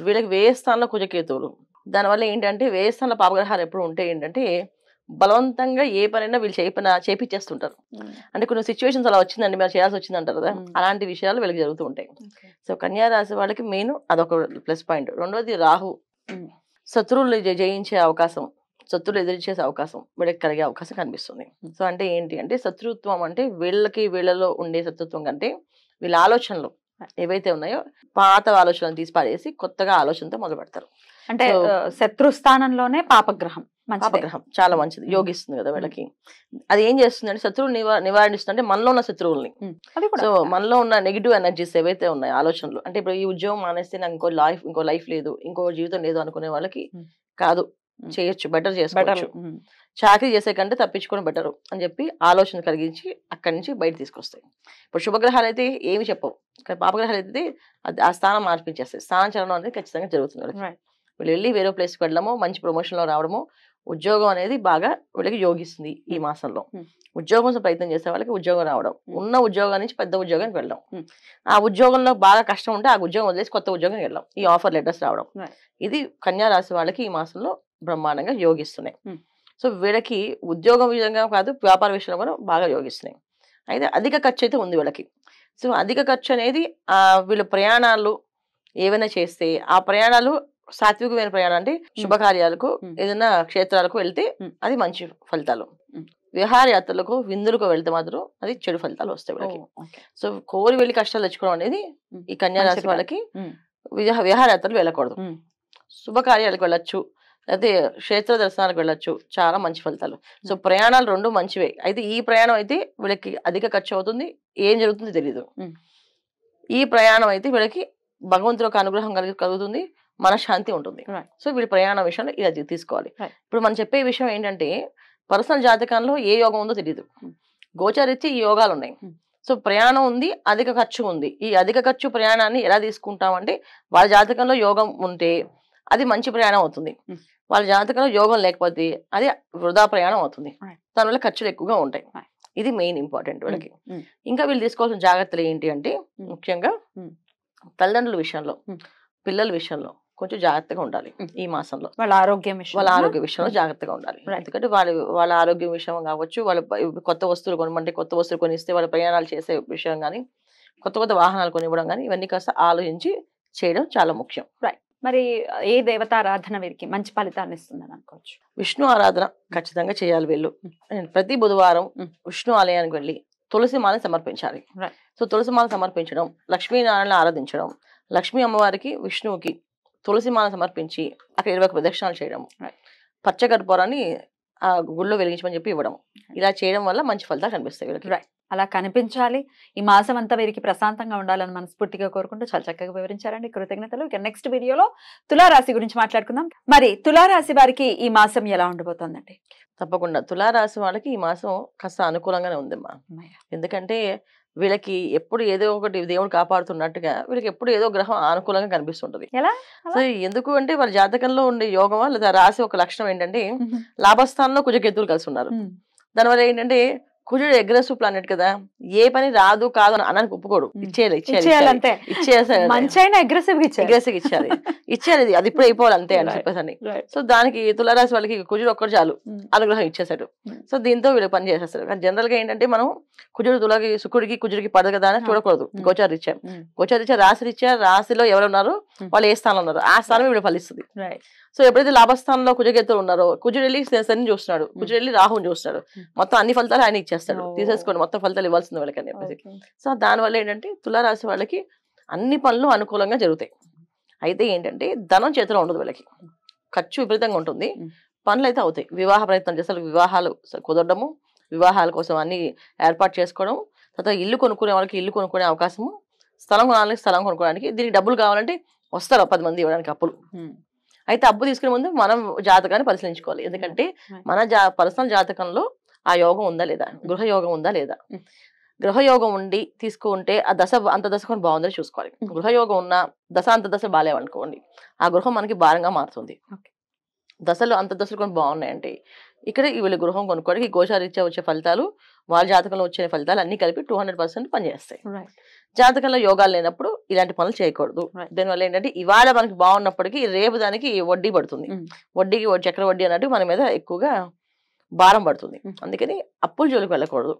వీళ్ళకి వ్యయ స్థానంలో కుజకేతువులు, దానివల్ల ఏంటంటే వ్యయ స్థానంలో పాపగ్రహాలు ఎప్పుడు ఉంటే ఏంటంటే బలవంతంగా ఏ పనైనా వీళ్ళు చేపించేస్తుంటారు. అంటే కొన్ని సిచ్యువేషన్స్ అలా వచ్చిందండి, మీరు చేయాల్సి వచ్చింది అంటారు కదా, అలాంటి విషయాలు వీళ్ళకి జరుగుతూ ఉంటాయి. సో కన్యా రాశి వాళ్ళకి మెయిన్ అదొక ప్లస్ పాయింట్. రెండోది రాహు, శత్రువులు జయించే అవకాశం, శత్రువులు ఎదిరించేసే అవకాశం వీళ్ళకి కలిగే అవకాశం కనిపిస్తుంది. సో అంటే ఏంటి అంటే శత్రుత్వం అంటే వీళ్ళలో ఉండే శత్రుత్వం కంటే వీళ్ళ ఆలోచనలు ఏవైతే ఉన్నాయో పాత ఆలోచనలు తీసి పాడేసి కొత్తగా ఆలోచనతో మొదలు పెడతారు. అంటే శత్రు స్థానంలోనే పాపగ్రహం చాలా మంచిది, యోగిస్తుంది కదా వీళ్ళకి. అది ఏం చేస్తుంది అంటే శత్రువులు నివారిస్తుంది. అంటే మనలో ఉన్న శత్రువుల్ని, సో మనలో ఉన్న నెగిటివ్ ఎనర్జీస్ ఏవైతే ఉన్నాయో ఆలోచనలు, అంటే ఇప్పుడు ఈ ఉద్యోగం మానేస్తే నాకు ఇంకో లైఫ్ లేదు, ఇంకో జీవితం లేదు అనుకునే వాళ్ళకి కాదు, చేయొచ్చు, బెటర్ చేసుకోవచ్చు, చాకరీ చేసే కంటే తప్పించుకోవడం బెటర్ అని చెప్పి ఆలోచన కలిగించి అక్కడి నుంచి బయట తీసుకొస్తాయి. ఇప్పుడు శుభగ్రహాలు అయితే ఏమి చెప్పవు, కానీ పాపగ్రహాలు అయితే ఆ స్థానం మార్పించేస్తాయి. స్థానం చలనం అనేది ఖచ్చితంగా జరుగుతుంది. వీళ్ళు వెళ్ళి వేరే ప్లేస్కి వెళ్ళడము, మంచి ప్రమోషన్లో రావడము, ఉద్యోగం అనేది బాగా వీళ్ళకి యోగిస్తుంది. ఈ మాసంలో ఉద్యోగం కోసం ప్రయత్నం చేసే వాళ్ళకి ఉద్యోగం రావడం, ఉన్న ఉద్యోగం నుంచి పెద్ద ఉద్యోగానికి వెళ్ళడం, ఆ ఉద్యోగంలో బాగా కష్టం ఉంటే ఆ ఉద్యోగం వదిలేసి కొత్త ఉద్యోగానికి వెళ్ళడం, ఈ ఆఫర్ లెటర్స్ రావడం, ఇది కన్యా రాశి వాళ్ళకి ఈ మాసంలో బ్రహ్మాండంగా యోగిస్తున్నాయి. సో వీళ్ళకి ఉద్యోగం విషయంగా కాదు, వ్యాపార విషయంలో కూడా బాగా యోగిస్తున్నాయి. అయితే అధిక ఖర్చు అయితే ఉంది వీళ్ళకి. సో అధిక ఖర్చు అనేది వీళ్ళు ప్రయాణాలు ఏవైనా చేస్తే ఆ ప్రయాణాలు సాత్వికమైన ప్రయాణం, అంటే శుభకార్యాలకు ఏదైనా క్షేత్రాలకు వెళ్తే అది మంచి ఫలితాలు, విహారయాత్రలకు విందులకు వెళ్తే మాత్రం అది చెడు ఫలితాలు వస్తాయి వీళ్ళకి. సో కోరి వెళ్ళి కష్టాలు తెచ్చుకోవడం అనేది ఈ కన్యా రాశి వాళ్ళకి. విహారయాత్రలు వెళ్ళకూడదు, శుభకార్యాలకు వెళ్ళొచ్చు, అయితే క్షేత్ర దర్శనాలకు వెళ్ళొచ్చు, చాలా మంచి ఫలితాలు. సో ప్రయాణాలు రెండు మంచివే. అయితే ఈ ప్రయాణం అయితే వీళ్ళకి అధిక ఖర్చు అవుతుంది, ఏం జరుగుతుందో తెలియదు. ఈ ప్రయాణం అయితే వీళ్ళకి భగవంతుడి యొక్క అనుగ్రహం కలుగుతుంది, మనశ్శాంతి ఉంటుంది. సో వీళ్ళ ప్రయాణ విషయంలో ఇలా తీసుకోవాలి. ఇప్పుడు మనం చెప్పే విషయం ఏంటంటే పర్సనల్ జాతకంలో ఏ యోగం ఉందో తెలియదు, గోచారిత్య ఈ యోగాలు ఉన్నాయి. సో ప్రయాణం ఉంది, అధిక ఖర్చు ఉంది. ఈ అధిక ఖర్చు ప్రయాణాన్ని ఎలా తీసుకుంటామంటే వాళ్ళ జాతకంలో యోగం ఉంటే అది మంచి ప్రయాణం అవుతుంది, వాళ్ళ జాతకంలో యోగం లేకపోతే అది వృధా ప్రయాణం అవుతుంది, దానివల్ల ఖర్చులు ఎక్కువగా ఉంటాయి. ఇది మెయిన్ ఇంపార్టెంట్ వీళ్ళకి. ఇంకా వీళ్ళు తీసుకోవాల్సిన జాగ్రత్తలు ఏంటి అంటే ముఖ్యంగా తల్లిదండ్రుల విషయంలో, పిల్లల విషయంలో కొంచెం జాగ్రత్తగా ఉండాలి. ఈ మాసంలో వాళ్ళ ఆరోగ్య విషయంలో జాగ్రత్తగా ఉండాలి. ఎందుకంటే వాళ్ళ ఆరోగ్యం విషయం కావచ్చు, వాళ్ళ కొత్త వస్తువులు కొనమంటే కొత్త వస్తువులు కొనిస్తే వాళ్ళ ప్రయాణాలు చేసే విషయం కానీ, కొత్త వాహనాలు కొనివ్వడం కానీ, ఇవన్నీ కాస్త ఆలోచించి చేయడం చాలా ముఖ్యం. మరి ఏ దేవతారాధన వీరికి మంచి ఫలితాన్ని ఇస్తుందని అనుకోవచ్చు? విష్ణు ఆరాధన ఖచ్చితంగా చేయాలి వీళ్ళు. ప్రతి బుధవారం విష్ణు ఆలయానికి వెళ్ళి తులసి మాలని సమర్పించాలి. సో తులసి మాల సమర్పించడం, లక్ష్మీనారాయణ ఆరాధించడం, లక్ష్మీ అమ్మవారికి విష్ణువుకి తులసి మాల సమర్పించి అక్కడ 21 ప్రదక్షిణాలు చేయడం, పచ్చకర్పూరాన్ని ఆ గుళ్ళో వెలిగించమని చెప్పి ఇవ్వడం, ఇలా చేయడం వల్ల మంచి ఫలితాలు కనిపిస్తాయి వీళ్ళకి. అలా కనిపించాలి. ఈ మాసం అంతా వీరికి ప్రశాంతంగా ఉండాలని మనస్ఫూర్తిగా కోరుకుంటూ చాలా చక్కగా వివరించారండి. కృతజ్ఞతలు. ఇక నెక్స్ట్ వీడియోలో తులారాశి గురించి మాట్లాడుకుందాం. మరి తులారాశి వారికి ఈ మాసం ఎలా ఉండబోతోందండి? తప్పకుండా తులారాశి వాళ్ళకి ఈ మాసం కాస్త అనుకూలంగానే ఉందమ్మా. ఎందుకంటే వీళ్ళకి ఎప్పుడు ఏదో ఒకటి దేవుడు కాపాడుతున్నట్టుగా వీళ్ళకి ఎప్పుడు ఏదో గ్రహం అనుకూలంగా కనిపిస్తుంటది. సో ఎందుకు అంటే వాళ్ళ జాతకంలో ఉండే యోగమా లేదా రాశి ఒక లక్షణం ఏంటంటే లాభస్థానంలో కుజకేతువులు కలిసి ఉన్నారు. దానివల్ల ఏంటంటే కుజుడు అగ్రెసివ్ ప్లానెట్ కదా, ఏ పని రాదు కాదు అనడానికి ఒప్పుకోడు, ఇచ్చేయాలి. అది ఇప్పుడు అయిపోవాలి అంతే అని చెప్పేసి. సో దానికి తులారాశి వాళ్ళకి కుజుడు ఒక్కడు చాలు, అనుగ్రహం ఇచ్చేసాడు. సో దీంతో వీళ్ళు పని చేసేస్తారు. కానీ జనరల్ గా ఏంటంటే మనం కుజుడు తులకి శుక్రుడికి కుజుడికి పడదు కదా అని చూడకూడదు. గోచారీత్యా రాశిలో ఎవరు ఉన్నారు, వాళ్ళు ఏ స్థానంలో ఉన్నారు, ఆ స్థానం వీళ్ళు ఫలిస్తుంది. సో ఎప్పుడైతే లాభస్థానంలో కుజకేతువులు ఉన్నారో కుజుడు వెళ్ళి శని చూస్తున్నాడు, కుజుడు వెళ్ళి రాహుని చూస్తున్నాడు, మొత్తం అన్ని ఫలితాలు ఆయన ఇచ్చేస్తాడు, తీసేసుకోండి మొత్తం ఫలితాలు ఇవ్వాల్సింది వాళ్ళకి అని చెప్పేసి. సో దానివల్ల ఏంటంటే తులారాశి వాళ్ళకి అన్ని పనులు అనుకూలంగా జరుగుతాయి. అయితే ఏంటంటే ధనం చేతిలో ఉండదు వీళ్ళకి, ఖర్చు విపరీతంగా ఉంటుంది, పనులు అయితే అవుతాయి. వివాహ ప్రయత్నం చేస్తారు, వివాహాలు కుదరడము, వివాహాల కోసం అన్ని ఏర్పాటు చేసుకోవడం, తర్వాత ఇల్లు కొనుక్కునే వాళ్ళకి ఇల్లు కొనుక్కునే అవకాశము, స్థలం కొనాలని స్థలం కొనుక్కోవడానికి, దీనికి డబ్బులు కావాలంటే వస్తారు 10 మంది ఇవ్వడానికి అప్పులు. అయితే అప్పు తీసుకునే ముందు మనం జాతకాన్ని పరిశీలించుకోవాలి. ఎందుకంటే మన పర్సనల్ జాతకంలో ఆ యోగం ఉందా లేదా, గృహయోగం ఉందా లేదా. గృహయోగం ఉండి తీసుకుంటే ఆ దశ అంత దశ కొన్ని బాగుందని చూసుకోవాలి. గృహయోగం ఉన్న దశ అంత దశ బాగాలేవనుకోండి, ఆ గృహం మనకి భారంగా మారుతుంది. దశలు అంత దశలు కొన్ని బాగున్నాయంటే ఇక్కడ వీళ్ళు గృహం కొనుక్కోవడానికి గోచారీత్యా వచ్చే ఫలితాలు, వాళ్ళ జాతకంలో వచ్చే ఫలితాలు అన్ని కలిపి 200% పనిచేస్తాయి. జాతకంలో యోగాలు లేనప్పుడు ఇలాంటి పనులు చేయకూడదు. దీనివల్ల ఏంటంటే ఇవాళ మనకి బాగున్నప్పటికీ రేపు దానికి వడ్డీ పడుతుంది. వడ్డీకి చక్ర వడ్డీ అన్నట్టు మన మీద ఎక్కువగా భారం పడుతుంది. అందుకని అప్పుల జోలికి వెళ్ళకూడదు.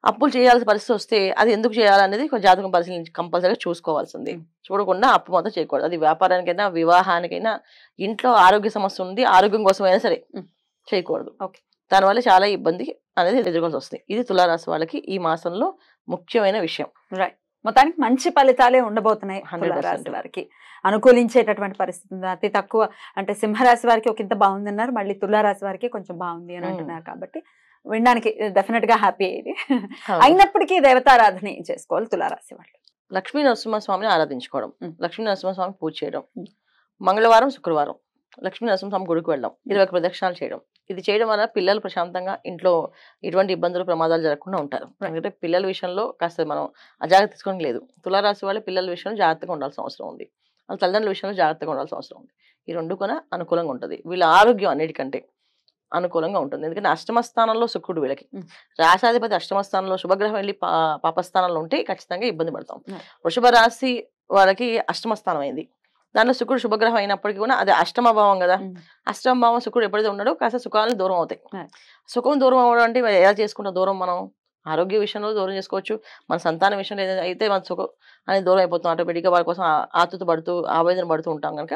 అప్పులు చేయాల్సిన పరిస్థితి వస్తే అది ఎందుకు చేయాలనేది జాతకం పరిశీలించి కంపల్సరీగా చూసుకోవాల్సింది. చూడకుండా అప్పు మాత్రం చేయకూడదు. అది వ్యాపారానికైనా వివాహానికైనా, ఇంట్లో ఆరోగ్య సమస్య ఉంది ఆరోగ్యం కోసమైనా సరే చేయకూడదు. దానివల్ల చాలా ఇబ్బంది అనేది ఎదుర్కోవాల్సి వస్తుంది. ఇది తులారాశి వాళ్ళకి ఈ మాసంలో ముఖ్యమైన విషయం. రైట్. మొత్తానికి మంచి ఫలితాలే ఉండబోతున్నాయి తులారాశి వారికి. అనుకూలించేటటువంటి పరిస్థితి ఉంది. అతి తక్కువ అంటే సింహరాశి వారికి ఒక ఇంత బాగుంది అన్నారు, మళ్ళీ తులారాశి వారికి కొంచెం బాగుంది అని అంటున్నారు. కాబట్టి వినడానికి డెఫినెట్ గా హ్యాపీ అయ్యేది. అయినప్పటికీ దేవతారాధన ఏం చేసుకోవాలి తులారాశి వాళ్ళు? లక్ష్మీ నరసింహస్వామిని ఆరాధించుకోవడం, లక్ష్మీ నరసింహస్వామి పూజ చేయడం, మంగళవారం శుక్రవారం లక్ష్మీ నరసింహస్వామి గుడికి వెళ్ళడం, 21 ప్రదక్షిణాలు చేయడం. ఇది చేయడం వల్ల పిల్లలు ప్రశాంతంగా ఇంట్లో ఎటువంటి ఇబ్బందులు ప్రమాదాలు జరగకుండా ఉంటారు. ఎందుకంటే పిల్లల విషయంలో కాస్త మనం అజాగ్రత్త తీసుకోవడం లేదు. తులారాశి వాళ్ళు పిల్లల విషయంలో జాగ్రత్తగా ఉండాల్సిన అవసరం ఉంది, వాళ్ళ తల్లిదండ్రుల విషయంలో జాగ్రత్తగా ఉండాల్సిన అవసరం ఉంది. ఈ రెండు కూడా అనుకూలంగా ఉంటుంది. వీళ్ళ ఆరోగ్యం అన్నిటికంటే అనుకూలంగా ఉంటుంది. ఎందుకంటే అష్టమ స్థానంలో శుక్రుడు, వీళ్ళకి రాశాధిపతి అష్టమ స్థానంలో శుభగ్రహం వెళ్ళి పాపస్థానంలో ఉంటే ఖచ్చితంగా ఇబ్బంది పడతాం. వృషభ రాశి వాళ్ళకి అష్టమ స్థానం అయింది, దాంట్లో శుక్రుడు శుభగ్రహం అయినప్పటికీ కూడా అది అష్టమ భావం కదా. అష్టమ భావం శుక్రుడు ఎప్పుడైతే ఉన్నాడో కాస్త సుఖాలను దూరం అవుతాయి. సుఖం దూరం అవ్వడం అంటే ఎలా చేసుకుంటాం దూరం? మనం ఆరోగ్య విషయంలో దూరం చేసుకోవచ్చు, మన సంతానం విషయంలో ఏదైతే అయితే మన సుఖం అనేది దూరం అయిపోతాం. ఆటోమేటిక్గా వాళ్ళ కోసం ఆతృత పడుతూ ఆవేదన పడుతూ ఉంటాం కనుక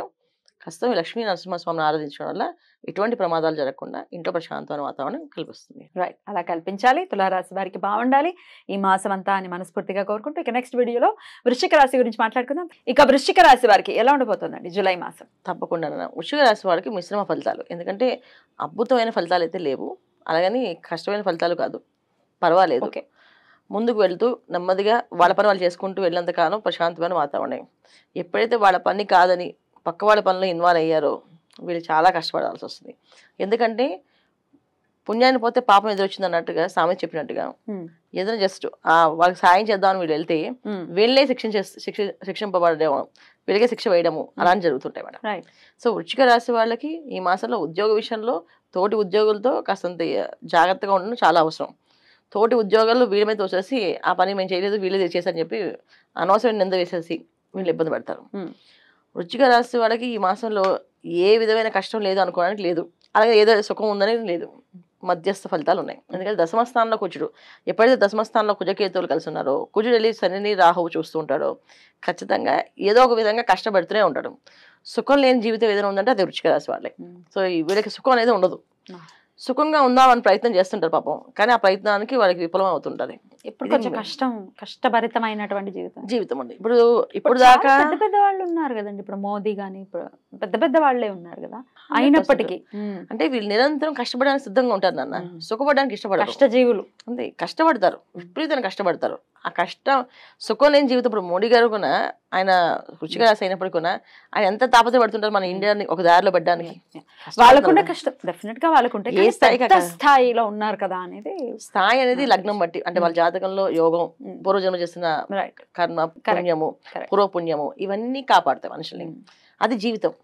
ఖచ్చితంగా లక్ష్మీ నరసింహస్వామిని ఆరాధించడం వల్ల ఎటువంటి ప్రమాదాలు జరగకుండా ఇంట్లో ప్రశాంతమైన వాతావరణం కల్పిస్తుంది. రైట్, అలా కల్పించాలి. తులారాశి వారికి బాగుండాలి ఈ మాసం అంతా అని మనస్ఫూర్తిగా కోరుకుంటూ ఇక నెక్స్ట్ వీడియోలో వృశ్చిక రాశి గురించి మాట్లాడుకుందాం. ఇక వృశ్చిక రాశి వారికి ఎలా ఉండబోతుందండి జూలై మాసం? తప్పకుండా వృశ్చిక రాశి వారికి మిశ్రమ ఫలితాలు. ఎందుకంటే అద్భుతమైన ఫలితాలు అయితే లేవు, అలాగని కష్టమైన ఫలితాలు కాదు, పర్వాలేదు. ముందుకు వెళ్తూ నెమ్మదిగా వాళ్ళ పని వాళ్ళు చేసుకుంటూ వెళ్ళినంత కాలం ప్రశాంతమైన వాతావరణం. ఎప్పుడైతే వాళ్ళ పని కాదని పక్క వాళ్ళ పనిలో ఇన్వాల్వ్ అయ్యారో వీళ్ళు చాలా కష్టపడాల్సి వస్తుంది. ఎందుకంటే పుణ్యాన్ని పోతే పాపం ఎదురొచ్చింది అన్నట్టుగా సామెత చెప్పినట్టుగా ఏదైనా జస్ట్ వాళ్ళకి సాయం చేద్దామని వీళ్ళు వెళ్తే వీళ్ళే శిక్షింపబడము, వీళ్ళకే శిక్ష వేయడము అలాంటి జరుగుతుంటాయి మేడం. సో వృశ్చిక రాశి వాళ్ళకి ఈ మాసంలో ఉద్యోగ విషయంలో తోటి ఉద్యోగులతో కాస్తంత జాగ్రత్తగా ఉండడం చాలా అవసరం. తోటి ఉద్యోగాలు వీళ్ళ మీద తోసేసి ఆ పని మేము చేయలేదు వీళ్ళే చేశారని చెప్పి అనవసరమైన నింద వేసేసి వీళ్ళు ఇబ్బంది పడతారు. వృశ్చిక రాశి వాళ్ళకి ఈ మాసంలో ఏ విధమైన కష్టం లేదు అనుకోవడానికి లేదు, అలాగే ఏదో సుఖం ఉందని లేదు, మధ్యస్థ ఫలితాలు ఉన్నాయి. ఎందుకంటే దశమస్థానంలో కుజుడు, ఎప్పుడైతే దశమస్థానంలో కుజకేతువులు కలిసి ఉన్నారో కుజుడు వెళ్ళి శనిని రాహువు చూస్తూ ఉంటాడో ఖచ్చితంగా ఏదో ఒక విధంగా కష్టపడుతూనే ఉంటాడు. సుఖం లేని జీవితం ఏదైనా ఉందంటే అది వృశ్చిక రాశి వాళ్ళే. సో వీళ్ళకి సుఖం అనేది ఉండదు. సుఖంగా ఉందామని ప్రయత్నం చేస్తుంటారు పాపం, కానీ ఆ ప్రయత్నానికి వాళ్ళకి విఫలం అవుతుంటది. ఇప్పుడు కొంచెం కష్టభరితమైనటువంటి జీవితం ఉంది. ఇప్పుడు దాకా పెద్ద పెద్ద వాళ్ళు ఉన్నారు కదండి, ఇప్పుడు మోదీ గాని ఇప్పుడు పెద్ద పెద్ద వాళ్ళే ఉన్నారు కదా, అయినప్పటికీ అంటే వీళ్ళు నిరంతరం కష్టపడడానికి సిద్ధంగా ఉంటారు నాన్న, సుఖపడడానికి ఇష్టపడరు. కష్టజీవులు అంతే, కష్టపడతారు, విపరీతంగా కష్టపడతారు. ఆ కష్టం సుఖం లేని జీవితం. ఇప్పుడు మోడీ గారు కూడా ఆయన వృశ్చిక రాశి అయినప్పటికీ కూడా ఆయన ఎంత తాపత్రపడుతుంటారు మన ఇండియాని ఒక దారిలో పెట్టడానికి. వాళ్ళకుంటే కష్టం డెఫినెట్ గా వాళ్ళకుంటే, ఏ స్థాయిలో ఉన్నారు కదా అనేది. స్థాయి అనేది లగ్నం బట్టి, అంటే వాళ్ళ జాతకంలో యోగం, పూర్వజన్మ చేసిన కర్మ, పుణ్యము, పూర్వపుణ్యము ఇవన్నీ కాపాడుతాయి మనుషుల్ని. అది జీవితం.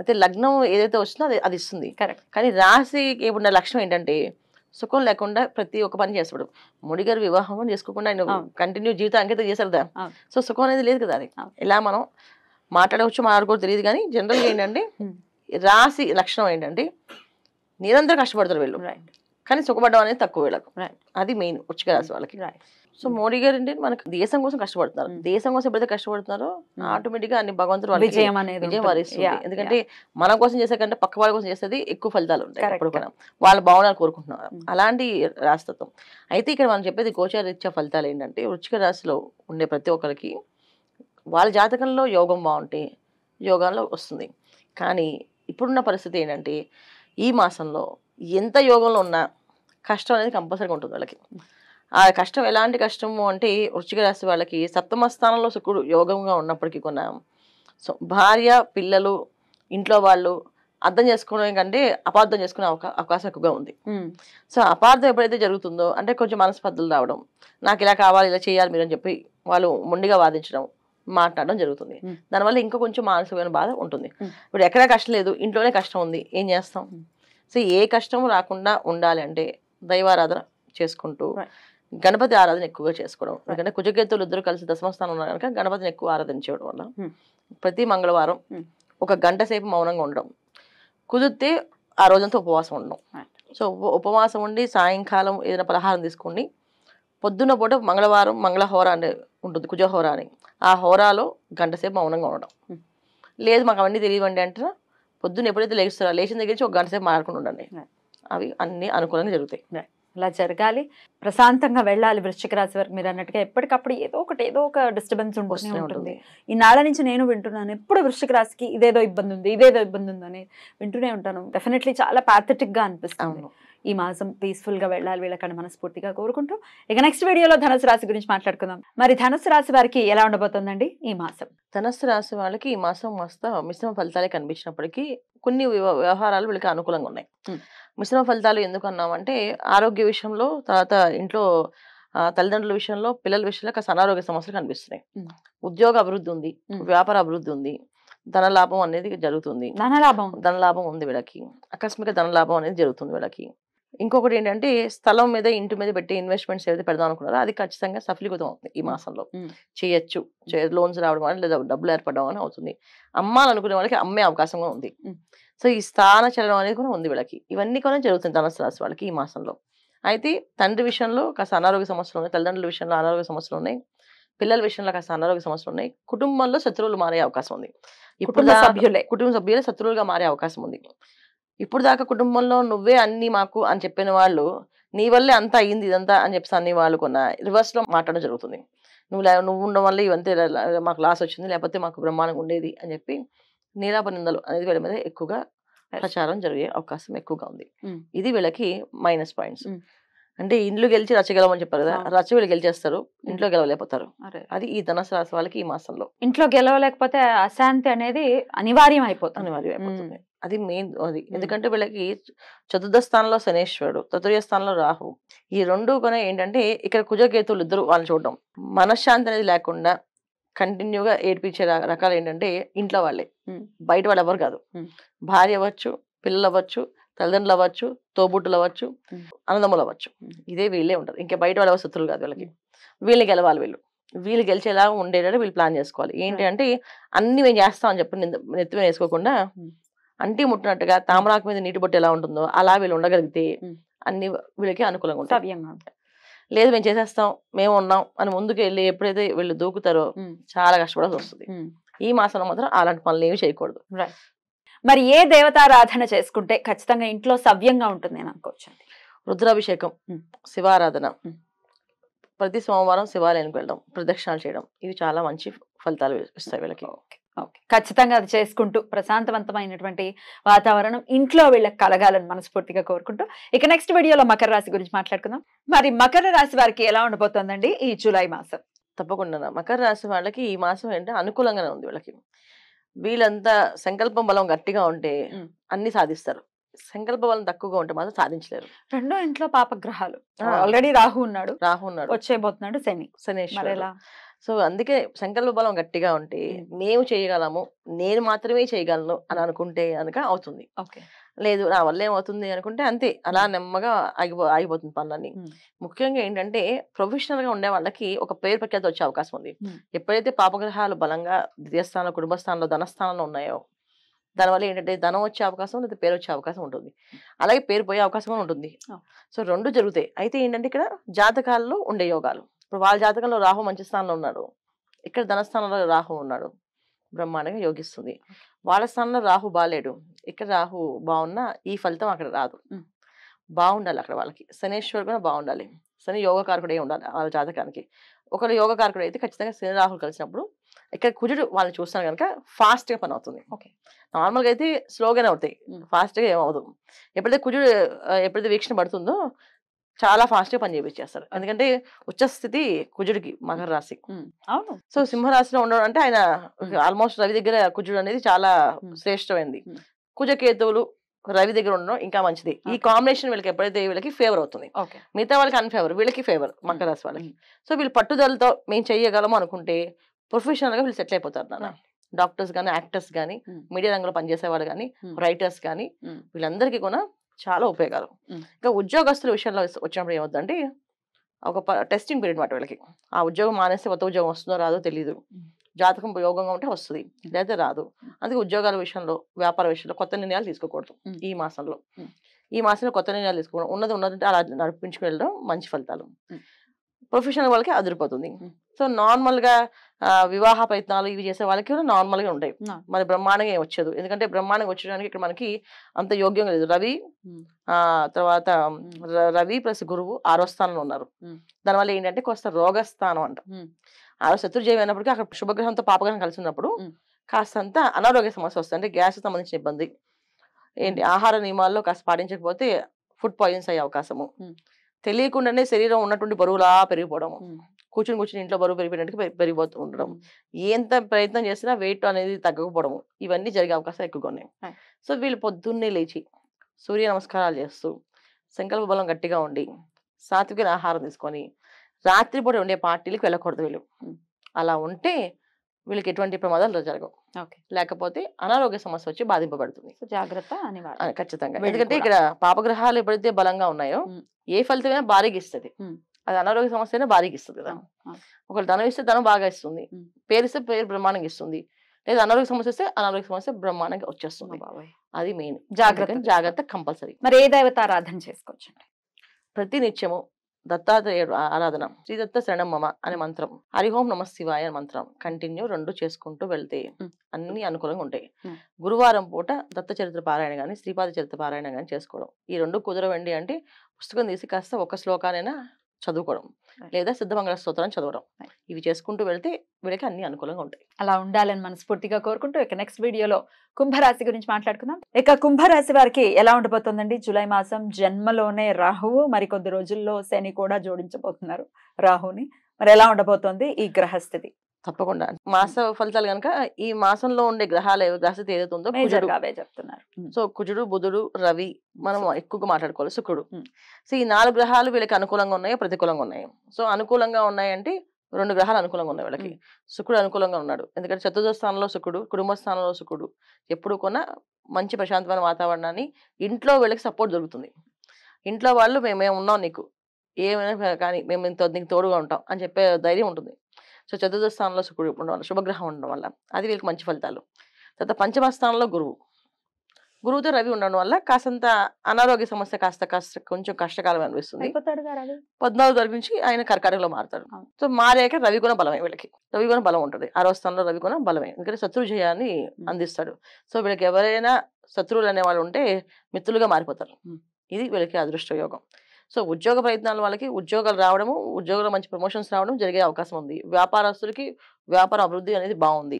అయితే లగ్నం ఏదైతే వస్తుందో అది ఇస్తుంది. కానీ రాశికి ఏమున్న లక్షణం ఏంటంటే సుఖం లేకుండా ప్రతి ఒక్క పని చేస్తాడు. మోడీ గారు వివాహం చేసుకోకుండా ఆయన కంటిన్యూ జీవితం అంకితం చేశారు కదా. సో సుఖం అనేది లేదు కదా. అది ఇలా మనం మాట్లాడకూడదు తెలియదు, కానీ జనరల్గా ఏంటంటే రాశి లక్షణం ఏంటంటే నిరంతరం కష్టపడతారు వీళ్ళు, కానీ సుఖపడడం అనేది తక్కువ వీళ్ళకు. అది మెయిన్ వృశ్చిక రాశి వాళ్ళకి. సో మోడీ గారు ఏంటి మనకి దేశం కోసం కష్టపడుతున్నారు. దేశం కోసం ఎప్పుడైతే కష్టపడుతున్నారో ఆటోమేటిక్ గా అన్ని భగవంతుడు విజయం వరిస్తుంది. ఎందుకంటే మన కోసం చేసే కంటే పక్క వాళ్ళ కోసం చేసేది ఎక్కువ ఫలితాలు ఉంటాయి. అప్పుడు కూడా వాళ్ళ భావనలు కోరుకుంటున్నారు. అలాంటి రాశితత్వం. అయితే ఇక్కడ మనం చెప్పేది గోచారీత్యా ఫలితాలు ఏంటంటే వృశ్చిక రాశిలో ఉండే ప్రతి ఒక్కరికి వాళ్ళ జాతకంలో యోగం బాగుంటే యోగాల్లో వస్తుంది. కానీ ఇప్పుడున్న పరిస్థితి ఏంటంటే ఈ మాసంలో ఎంత యోగంలో ఉన్నా కష్టం అనేది కంపల్సరీగా ఉంటుంది వాళ్ళకి. ఆ కష్టం ఎలాంటి కష్టము అంటే వృశ్చిక రాశి వాళ్ళకి సప్తమ స్థానంలో శుక్రుడు యోగంగా ఉన్నప్పటికీ కూడా సో భార్య పిల్లలు ఇంట్లో వాళ్ళు అర్థం చేసుకోవడం కంటే అపార్థం చేసుకునే అవకాశం ఎక్కువగా ఉంది. సో అపార్థం ఎప్పుడైతే జరుగుతుందో అంటే కొంచెం మనస్పర్ధలు రావడం, నాకు ఇలా కావాలి ఇలా చేయాలి మీరు అని చెప్పి వాళ్ళు మొండిగా వాదించడం మాట్లాడడం జరుగుతుంది. దానివల్ల ఇంకా కొంచెం మానసికమైన బాధ ఉంటుంది. ఇప్పుడు ఎక్కడా కష్టం లేదు, ఇంట్లోనే కష్టం ఉంది, ఏం చేస్తాం? సో ఏ కష్టం రాకుండా ఉండాలి అంటే దైవారాధన చేసుకుంటూ గణపతి ఆరాధన ఎక్కువగా చేసుకోవడం. ఎందుకంటే కుజకేతువులు ఇద్దరు కలిసి దశమస్థానం ఉన్నారు కనుక గణపతిని ఎక్కువ ఆరాధించడం వల్ల ప్రతి మంగళవారం ఒక గంట సేపు మౌనంగా ఉండడం, కుదిరితే ఆ రోజంతా ఉపవాసం ఉండడం. సో ఉపవాసం ఉండి సాయంకాలం ఏదైనా పలహారం తీసుకోండి. పొద్దున్న పూట మంగళవారం మంగళహోర అనే ఉంటుంది, కుజహోర అని, ఆ హోరాలో గంట సేపు మౌనంగా ఉండడం. లేదు మాకు అవన్నీ తెలియవండి అంటే పొద్దున్న ఎప్పుడైతే లేస్తారో లేచిన దగ్గర నుంచి ఒక గంట సేపు మాట్లాడుకుని ఉండండి. అవి అన్ని అనుకూలంగా జరుగుతాయి. అలా జరగాలి, ప్రశాంతంగా వెళ్ళాలి. వృశ్చిక రాశి వారికి మీరు అన్నట్టుగా ఎప్పటికప్పుడు ఏదో ఒక డిస్టర్బెన్స్ ఉంటుంది. ఈ నాళ్ళ నుంచి నేను వింటున్నాను, ఎప్పుడు వృశ్చిక రాశికి ఇదేదో ఇబ్బంది ఉంది అని వింటూనే ఉంటాను. డెఫినెట్లీ చాలా ప్యాథెటిక్ గా అనిపిస్తుంది. ఈ మాసం పీస్ఫుల్ గా వెళ్ళాలి వీళ్ళకన్నా మనస్ఫూర్తిగా కోరుకుంటూ ఇక నెక్స్ట్ వీడియోలో ధనుసు రాశి గురించి మాట్లాడుకుందాం. మరి ధనుసు రాశి వారికి ఎలా ఉండబోతుందండి ఈ మాసం? ధనుసు రాశి వాళ్ళకి ఈ మాసం మిశ్రమ ఫలితాలే కనిపించినప్పటికీ కొన్ని వ్యవహారాలు వీళ్ళకి అనుకూలంగా ఉన్నాయి. మిశ్రమ ఫలితాలు ఎందుకు అన్నామంటే ఆరోగ్య విషయంలో, తర్వాత ఇంట్లో తల్లిదండ్రుల విషయంలో, పిల్లల విషయంలో కాస్త అనారోగ్య సమస్యలు కనిపిస్తున్నాయి. ఉద్యోగ అభివృద్ధి ఉంది, వ్యాపార అభివృద్ధి ఉంది, ధనలాభం అనేది జరుగుతుంది. ధనలాభం ఉంది వీళ్ళకి, ఆకస్మిక ధనలాభం అనేది జరుగుతుంది వీళ్ళకి. ఇంకొకటి ఏంటంటే స్థలం మీద ఇంటి మీద పెట్టి ఇన్వెస్ట్మెంట్స్ ఏదైతే పెడదాం అనుకున్నారో అది ఖచ్చితంగా సఫలీకృతం అవుతుంది ఈ మాసంలో. చేయొచ్చు, లోన్స్ రావడం అని లేదా డబ్బులు ఏర్పడడం అని అవుతుంది. అమ్మాలనుకునే వాళ్ళకి అమ్మే అవకాశం కూడా ఉంది. సో ఈ స్థాన చలనం అనేది కూడా ఉంది వీళ్ళకి. ఇవన్నీ కూడా జరుగుతుంది ధనుసు రాశి వాళ్ళకి ఈ మాసంలో. అయితే తండ్రి విషయంలో కాస్త అనారోగ్య సమస్యలు ఉన్నాయి, తల్లిదండ్రుల విషయంలో అనారోగ్య సమస్యలు ఉన్నాయి, పిల్లల విషయంలో కాస్త అనారోగ్య సమస్యలు ఉన్నాయి, కుటుంబంలో శత్రువులు మారే అవకాశం ఉంది. కుటుంబ సభ్యులే శత్రువులుగా మారే అవకాశం ఉంది. ఇప్పుడు దాకా కుటుంబంలో నువ్వే అన్ని మాకు అని చెప్పిన వాళ్ళు నీ వల్లే అంతా అయ్యింది ఇదంతా అని చెప్పి అన్ని వాళ్ళు కొన్న రివర్స్ లో మాట్లాడడం జరుగుతుంది. నువ్వు ఉండడం వల్ల ఇవంతే మాకు లాస్ వచ్చింది, లేకపోతే మాకు బ్రహ్మాండంగా ఉండేది అని చెప్పి నీలాపనిందలు అనేది వీళ్ళ మీద ఎక్కువగా ప్రచారం జరిగే అవకాశం ఎక్కువగా ఉంది. ఇది వీళ్ళకి మైనస్ పాయింట్స్. అంటే ఇంట్లో గెలిచి రచ్చగలమని చెప్పారు కదా, రచ్చ వీళ్ళు గెలిచేస్తారు, ఇంట్లో గెలవలేకపోతారు. అది ఈ ధనుసు రాశి వాళ్ళకి ఈ మాసంలో. ఇంట్లో గెలవలేకపోతే అశాంతి అనేది అనివార్యం అయిపోతుంది. అది మెయిన్ అది. ఎందుకంటే వీళ్ళకి చతుర్థ స్థానంలో శనేశ్వరుడు, తృతీయ స్థానంలో రాహు, ఈ రెండు కూడా ఏంటంటే ఇక్కడ కుజకేతువులు ఇద్దరు వాళ్ళని చూడడం, మనశ్శాంతి అనేది లేకుండా కంటిన్యూగా ఏడిపించే రకాలు ఏంటంటే ఇంట్లో వాళ్ళే, బయట వాళ్ళు ఎవరు కాదు. భార్య అవ్వచ్చు, పిల్లలు అవ్వచ్చు, తల్లిదండ్రులు అవ్వచ్చు, తోబుట్టులు అవ్వచ్చు, అన్నదమ్ములు అవ్వచ్చు, ఇదే వీళ్ళే ఉంటారు. ఇంకా బయట వాళ్ళు ఎవరు శత్రువులు కాదు వీళ్ళకి. వీళ్ళని గెలవాలి, వీళ్ళు గెలిచేలా ఉండేటట్టు వీళ్ళు ప్లాన్ చేసుకోవాలి. ఏంటి అంటే అన్ని మేము చేస్తామని చెప్పి నెత్తి మీద వేసుకోకుండా అంటి ముట్టినట్టుగా తామరాకు మీద నీటి బొట్టు ఎలా ఉంటుందో అలా వీళ్ళు ఉండగలిగితే అన్ని వీళ్ళకి అనుకూలంగా ఉంటాయి. లేదు మేము చేసేస్తాం, మేము ఉన్నాం అని ముందుకు వెళ్ళి ఎప్పుడైతే వీళ్ళు దూకుతారో చాలా కష్టపడాల్సి వస్తుంది. ఈ మాసంలో మాత్రం అలాంటి పనులు ఏమి చేయకూడదు. మరి ఏ దేవతారాధన చేసుకుంటే ఖచ్చితంగా ఇంట్లో సవ్యంగా ఉంటుంది అని అనుకోవచ్చు? రుద్రాభిషేకం, శివారాధన, ప్రతి సోమవారం శివాలయానికి వెళ్ళడం, ప్రదక్షిణాలు చేయడం, ఇవి చాలా మంచి ఫలితాలు ఇస్తాయి వీళ్ళకి. ఖచ్చితంగా అది చేసుకుంటూ ప్రశాంతవంతమైనటువంటి వాతావరణం ఇంట్లో వీళ్ళకి కలగాలని మనస్ఫూర్తిగా కోరుకుంటూ ఇక నెక్స్ట్ వీడియోలో మకర రాశి గురించి మాట్లాడుకుందాం. మరి మకర రాశి వారికి ఎలా ఉండబోతోందండి ఈ జూలై మాసం? తప్పకుండా మకర రాశి వాళ్ళకి ఈ మాసం ఏంటంటే అనుకూలంగానే ఉంది వీళ్ళకి. వీళ్ళంతా సంకల్పం బలం గట్టిగా ఉంటే అన్ని సాధిస్తారు, సంకల్ప బలం తక్కువగా ఉంటే మాత్రం సాధించలేరు. రెండో ఇంట్లో పాపగ్రహాలు, ఆల్రెడీ రాహు ఉన్నాడు, వచ్చేయబోతున్నాడు శనేశ్వరుడు. సో అందుకే సంకల్ప బలం గట్టిగా ఉంటే మేము చేయగలము, నేను మాత్రమే చేయగలను అని అనుకుంటే కనుక అవుతుంది. లేదు నా వల్ల ఏమవుతుంది అనుకుంటే అంతే, అలా నెమ్మగా ఆగిపోతుంది పనులన్నీ. ముఖ్యంగా ఏంటంటే ప్రొఫెషనల్ గా ఉండే వాళ్ళకి ఒక పేరు ప్రఖ్యాతి వచ్చే అవకాశం ఉంది. ఎప్పుడైతే పాపగ్రహాలు బలంగా ద్వితీయస్థానంలో, కుటుంబ స్థానంలో, ధనస్థానంలో ఉన్నాయో దానివల్ల ఏంటంటే ధనం వచ్చే అవకాశం లేదా పేరు వచ్చే అవకాశం ఉంటుంది, అలాగే పేరు పోయే అవకాశం కూడా ఉంటుంది. సో రెండు జరుగుతాయి. అయితే ఏంటంటే ఇక్కడ జాతకాల్లో ఉండే యోగాలు, ఇప్పుడు వాళ్ళ జాతకంలో రాహు మంచి స్థానంలో ఉన్నాడు, ఇక్కడ ధనస్థానంలో రాహు ఉన్నాడు, బ్రహ్మాండంగా యోగిస్తుంది. వాళ్ళ స్థానంలో రాహు బాలేడు, ఇక్కడ రాహు బాగున్నా ఈ ఫలితం అక్కడ రాదు. బాగుండాలి అక్కడ వాళ్ళకి, శనేశ్వరుడు కూడా బాగుండాలి, శని యోగకారకుడే ఉండాలి వాళ్ళ జాతకానికి. ఒకరు యోగకారకుడు అయితే ఖచ్చితంగా శని రాహులు కలిసినప్పుడు ఇక్కడ కుజుడు వాళ్ళని చూస్తాను కనుక ఫాస్ట్ గా పని అవుతుంది. నార్మల్గా అయితే స్లోగానే అవుతాయి, ఫాస్ట్ గా ఏమవుతుంది. ఎప్పుడైతే కుజుడు వీక్షణ పడుతుందో చాలా ఫాస్ట్ గా పని చేపించేస్తారు. ఎందుకంటే ఉచ్చ స్థితి కుజుడికి మకర రాశి. అవును. సో సింహరాశిలో ఉండడం అంటే ఆయన ఆల్మోస్ట్ రవి దగ్గర కుజుడు అనేది చాలా శ్రేష్టమైంది. కుజకేతువులు రవి దగ్గర ఉండడం ఇంకా మంచిది. ఈ కాంబినేషన్ వీళ్ళకి ఎప్పుడైతే వీళ్ళకి ఫేవర్ అవుతుంది, మిగతా వాళ్ళకి అన్ఫేవర్, వీళ్ళకి ఫేవర్ మకర రాశి వాళ్ళకి. సో వీళ్ళు పట్టుదలతో మేము చెయ్యగలము అనుకుంటే ప్రొఫెషనల్ గా వీళ్ళు సెటిల్ అయిపోతారు నాన్న. డాక్టర్స్ కానీ, యాక్టర్స్ కానీ, మీడియా రంగంలో పనిచేసే వాళ్ళు కానీ, రైటర్స్ కానీ, వీళ్ళందరికీ కూడా చాలా ఉపయోగాలు. ఇంకా ఉద్యోగస్తుల విషయంలో వచ్చినప్పుడు ఏమవుతుందంటే ఒక టెస్టింగ్ పీరియడ్ మాట వీళ్ళకి. ఆ ఉద్యోగం మానేస్తే కొత్త ఉద్యోగం వస్తుందో రాదో తెలియదు. జాతకం యోగంగా ఉంటే వస్తుంది, లేదా రాదు. అందుకే ఉద్యోగాల విషయంలో, వ్యాపార విషయంలో కొత్త నిర్ణయాలు తీసుకోకూడదు ఈ మాసంలో. ఈ మాసంలో కొత్త నిర్ణయాలు తీసుకోవడం, ఉన్నదంటే అలా నడిపించుకు వెళ్ళడం మంచి ఫలితాలు. ప్రొఫెషనల్ వాళ్ళకి అదిరిపోతుంది. సో నార్మల్ గా వివాహ ప్రయత్నాలు ఇవి చేసే వాళ్ళకి కూడా నార్మల్ గా ఉంటాయి. మరి బ్రహ్మాండంగా వచ్చేది, ఎందుకంటే బ్రహ్మాండంగా వచ్చేయడానికి ఇక్కడ మనకి అంత యోగ్యంగా లేదు. రవి తర్వాత రవి ప్లస్ గురువు 6వ స్థానంలో ఉన్నారు. దానివల్ల ఏంటంటే కొంత రోగస్థానం అంట. 6వ శత్రుజీవి అయినప్పటికీ అక్కడ శుభగ్రహంతో పాపగ్రహం కలిసి ఉన్నప్పుడు కాస్తంత అనారోగ్య సమస్య వస్తుంది. అంటే గ్యాస్ సంబంధించిన ఇబ్బంది ఏంటి, ఆహార నియమాల్లో కాస్త పాటించకపోతే ఫుడ్ పాయిజన్స్ అయ్యే అవకాశము, తెలియకుండానే శరీరం ఉన్నటువంటి బరువులా పెరిగిపోవడము, కూర్చుని ఇంట్లో బరువు పెరిగిపోయినట్టు పెరిగిపోతూ ఉండడం, ఎంత ప్రయత్నం చేసినా వెయిట్ అనేది తగ్గకపోవడము, ఇవన్నీ జరిగే అవకాశాలు ఎక్కువగా ఉన్నాయి. సో వీళ్ళు పొద్దున్నే లేచి సూర్య నమస్కారాలు చేస్తూ సంకల్ప బలం గట్టిగా ఉండి సాత్విక ఆహారం తీసుకొని రాత్రిపూట ఉండే పార్టీలకు వెళ్ళకూడదు వీళ్ళు. అలా ఉంటే వీళ్ళకి ఎటువంటి ప్రమాదాలు జరగవు. లేకపోతే అనారోగ్య సమస్య వచ్చి బాధింపబడుతుంది. జాగ్రత్త ఖచ్చితంగా. ఎందుకంటే ఇక్కడ పాపగ్రహాలు ఎప్పుడైతే బలంగా ఉన్నాయో ఏ ఫలితమైనా భారీగా ఇస్తుంది. అది అనారోగ్య సమస్య అయినా భారీగా ఇస్తుంది కదా. ఒకళ్ళు ధనం ఇస్తే ధనం బాగా ఇస్తుంది, పేరు ఇస్తే పేరు బ్రహ్మాండంగా ఇస్తుంది, లేదా అనారోగ్య సమస్య ఇస్తే అనారోగ్య సమస్య బ్రహ్మాండంగా వచ్చేస్తుంది. అది మెయిన్ జాగ్రత్త కంపల్సరీ. మరి ఏ దేవతారాధన చేసుకోవచ్చు? ప్రతి నిత్యము దత్తాత్రేయుడు ఆరాధన, శ్రీ దత్త శరణం మమ అనే మంత్రం, హరిహోం నమ శివాయ అనే మంత్రం కంటిన్యూ 2 చేసుకుంటూ వెళ్తే అన్ని అనుకూలంగా ఉంటాయి. గురువారం పూట దత్త చరిత్ర పారాయణ కానీ, శ్రీపాద చరిత్ర పారాయణ కానీ చేసుకోవడం. ఈ 2 కుదరవండి అంటే పుస్తకం తీసి కాస్త ఒక శ్లోకానైనా చదువుకోవడం, లేదా సిద్ధమంగళ స్తోత్రాన్ని చదవడం. ఇవి చేసుకుంటూ వెళ్తే వీళ్ళకి అన్ని అనుకూలంగా ఉంటాయి. అలా ఉండాలని మనస్ఫూర్తిగా కోరుకుంటూ ఇక నెక్స్ట్ వీడియోలో కుంభరాశి గురించి మాట్లాడుకుందాం. ఇక కుంభరాశి వారికి ఎలా ఉండబోతుందండి? జూలై మాసం జన్మలోనే రాహువు, మరికొద్ది రోజుల్లో శని కూడా జోడించబోతున్నారు రాహుని. మరి ఎలా ఉండబోతోంది ఈ గ్రహస్థితి? తప్పకుండా మాస ఫలితాలు కనుక ఈ మాసంలో ఉండే గ్రహస్థితి ఏదైతే ఉందో చెప్తున్నారు. సో కుజుడు, బుధుడు, రవి మనం ఎక్కువగా మాట్లాడుకోవాలి, శుక్రుడు. సో ఈ 4 గ్రహాలు వీళ్ళకి అనుకూలంగా ఉన్నాయో ప్రతికూలంగా ఉన్నాయో? సో అనుకూలంగా ఉన్నాయంటే 2 గ్రహాలు అనుకూలంగా ఉన్నాయి వీళ్ళకి. శుక్రుడు అనుకూలంగా ఉన్నాడు, ఎందుకంటే చతుర్థ స్థానంలో శుక్రుడు, కుటుంబ స్థానంలో శుక్రుడు. ఎప్పుడు కొన్నా మంచి ప్రశాంతమైన వాతావరణాన్ని, ఇంట్లో వీళ్ళకి సపోర్ట్ దొరుకుతుంది. ఇంట్లో వాళ్ళు మేము ఉన్నాం, నీకు ఏమైనా కానీ మేము నీకు తోడుగా ఉంటాం అని చెప్పే ధైర్యం ఉంటుంది. సో చతుర్థ స్థానంలో శుక్రుడు ఉండడం వల్ల, శుభగ్రహం ఉండడం వల్ల అది వీళ్ళకి మంచి ఫలితాలు. తర్వాత పంచమ స్థానంలో గురువుతో రవి ఉండడం వల్ల కాస్తంత అనారోగ్య సమస్య కొంచెం కష్టకాలం అనిపిస్తుంది. 14వ తారీఖు నుంచి ఆయన కర్కాటకలో మారుతాడు. సో మారాక రవి కూడా బలమే వీళ్ళకి, రవి కూడా బలం ఉంటుంది. 6వ స్థానంలో రవి కూడా బలమే, ఎందుకంటే శత్రు జయాన్ని అందిస్తాడు. సో వీళ్ళకి ఎవరైనా శత్రువులు అనే వాళ్ళు ఉంటే మిత్రులుగా మారిపోతారు. ఇది వీళ్ళకి అదృష్ట యోగం. సో ఉద్యోగ ప్రయత్నాల వాళ్ళకి ఉద్యోగాలు రావడము, ఉద్యోగంలో మంచి ప్రమోషన్స్ రావడం జరిగే అవకాశం ఉంది. వ్యాపారస్తులకి వ్యాపార అభివృద్ధి అనేది బాగుంది.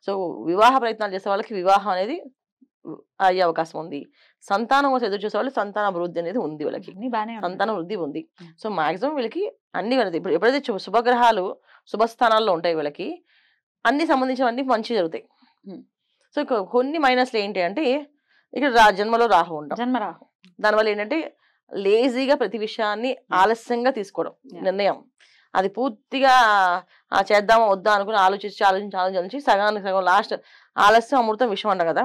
సో వివాహ ప్రయత్నాలు చేసే వాళ్ళకి వివాహం అనేది అయ్యే అవకాశం ఉంది. సంతానం కోసం ఎదురు చూసే వాళ్ళు సంతాన అభివృద్ధి అనేది ఉంది వీళ్ళకి, సంతాన వృద్ధి ఉంది. సో మాక్సిమం వీళ్ళకి అన్ని ఇప్పుడు ఎప్పుడైతే శుభగ్రహాలు శుభస్థానాల్లో ఉంటాయి వీళ్ళకి అన్ని సంబంధించినవన్నీ మంచి జరుగుతాయి. సో కొన్ని మైనస్లు ఏంటి అంటే ఇక్కడ జన్మలో రాహు ఉంటాం, దానివల్ల ఏంటంటే లేజీగా ప్రతి విషయాన్ని ఆలస్యంగా తీసుకోవడం నిర్ణయం, అది పూర్తిగా చేద్దామా వద్దా అనుకుని ఆలోచించి సగానికి సగం లాస్ట్ ఆలస్యం అమృతం విషయం అంట కదా.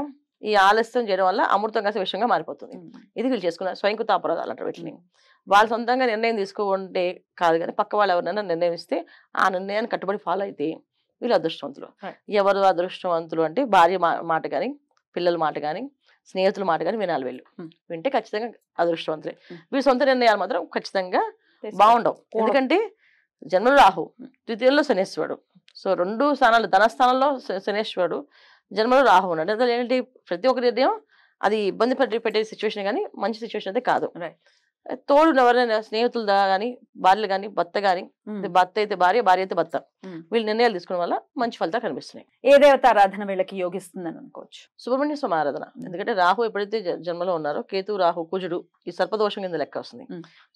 ఈ ఆలస్యం చేయడం వల్ల అమృతం కాస్త విషయంగా మారిపోతుంది. ఇది వీళ్ళు చేసుకున్న స్వయంకృత అపరాధాలు అంటారు వీటిని. వాళ్ళు సొంతంగా నిర్ణయం తీసుకుంటే కాదు, కానీ పక్క వాళ్ళు ఎవరైనా నిర్ణయం ఇస్తే ఆ నిర్ణయాన్ని కట్టుబడి ఫాలో అయితే వీళ్ళు అదృష్టవంతులు. ఎవరు అదృష్టవంతులు అంటే భార్య మాట కానీ, పిల్లల మాట కానీ, స్నేహితుల మాట కానీ వినాలి. వీళ్ళు వింటే ఖచ్చితంగా అదృష్టవంతులే. వీళ్ళు సొంత నిర్ణయాలు మాత్రం ఖచ్చితంగా బాగుండవు, ఎందుకంటే జన్మలో రాహు, ద్వితీయంలో శనేశ్వరుడు. సో 2 స్థానాలు, ధనస్థానంలో శనేశ్వరుడు, జన్మలో రాహు ఉన్నాడు. ఏంటంటే ప్రతి ఒక్క నిర్ణయం అది ఇబ్బంది పెట్టే సిచ్యువేషన్ కానీ మంచి సిచ్యువేషన్ అయితే కాదు. తోడు ఎవరైనా స్నేహితులు కానీ, భార్యలు కానీ, భర్త కానీ, భర్త అయితే భార్య, భార్య అయితే భర్త, వీళ్ళు నిర్ణయాలు తీసుకోవడం వల్ల మంచి ఫలితాలు కనిపిస్తున్నాయి. ఏ దేవత ఆరాధన వీళ్ళకి యోగిస్తుందని అనుకోవచ్చు? సుబ్రహ్మణ్య స్వామి ఆరాధన. ఎందుకంటే రాహు ఎప్పుడైతే జన్మలో ఉన్నారో, కేతు, రాహు, కుజుడు ఈ సర్పదోషం కింద లెక్క వస్తుంది.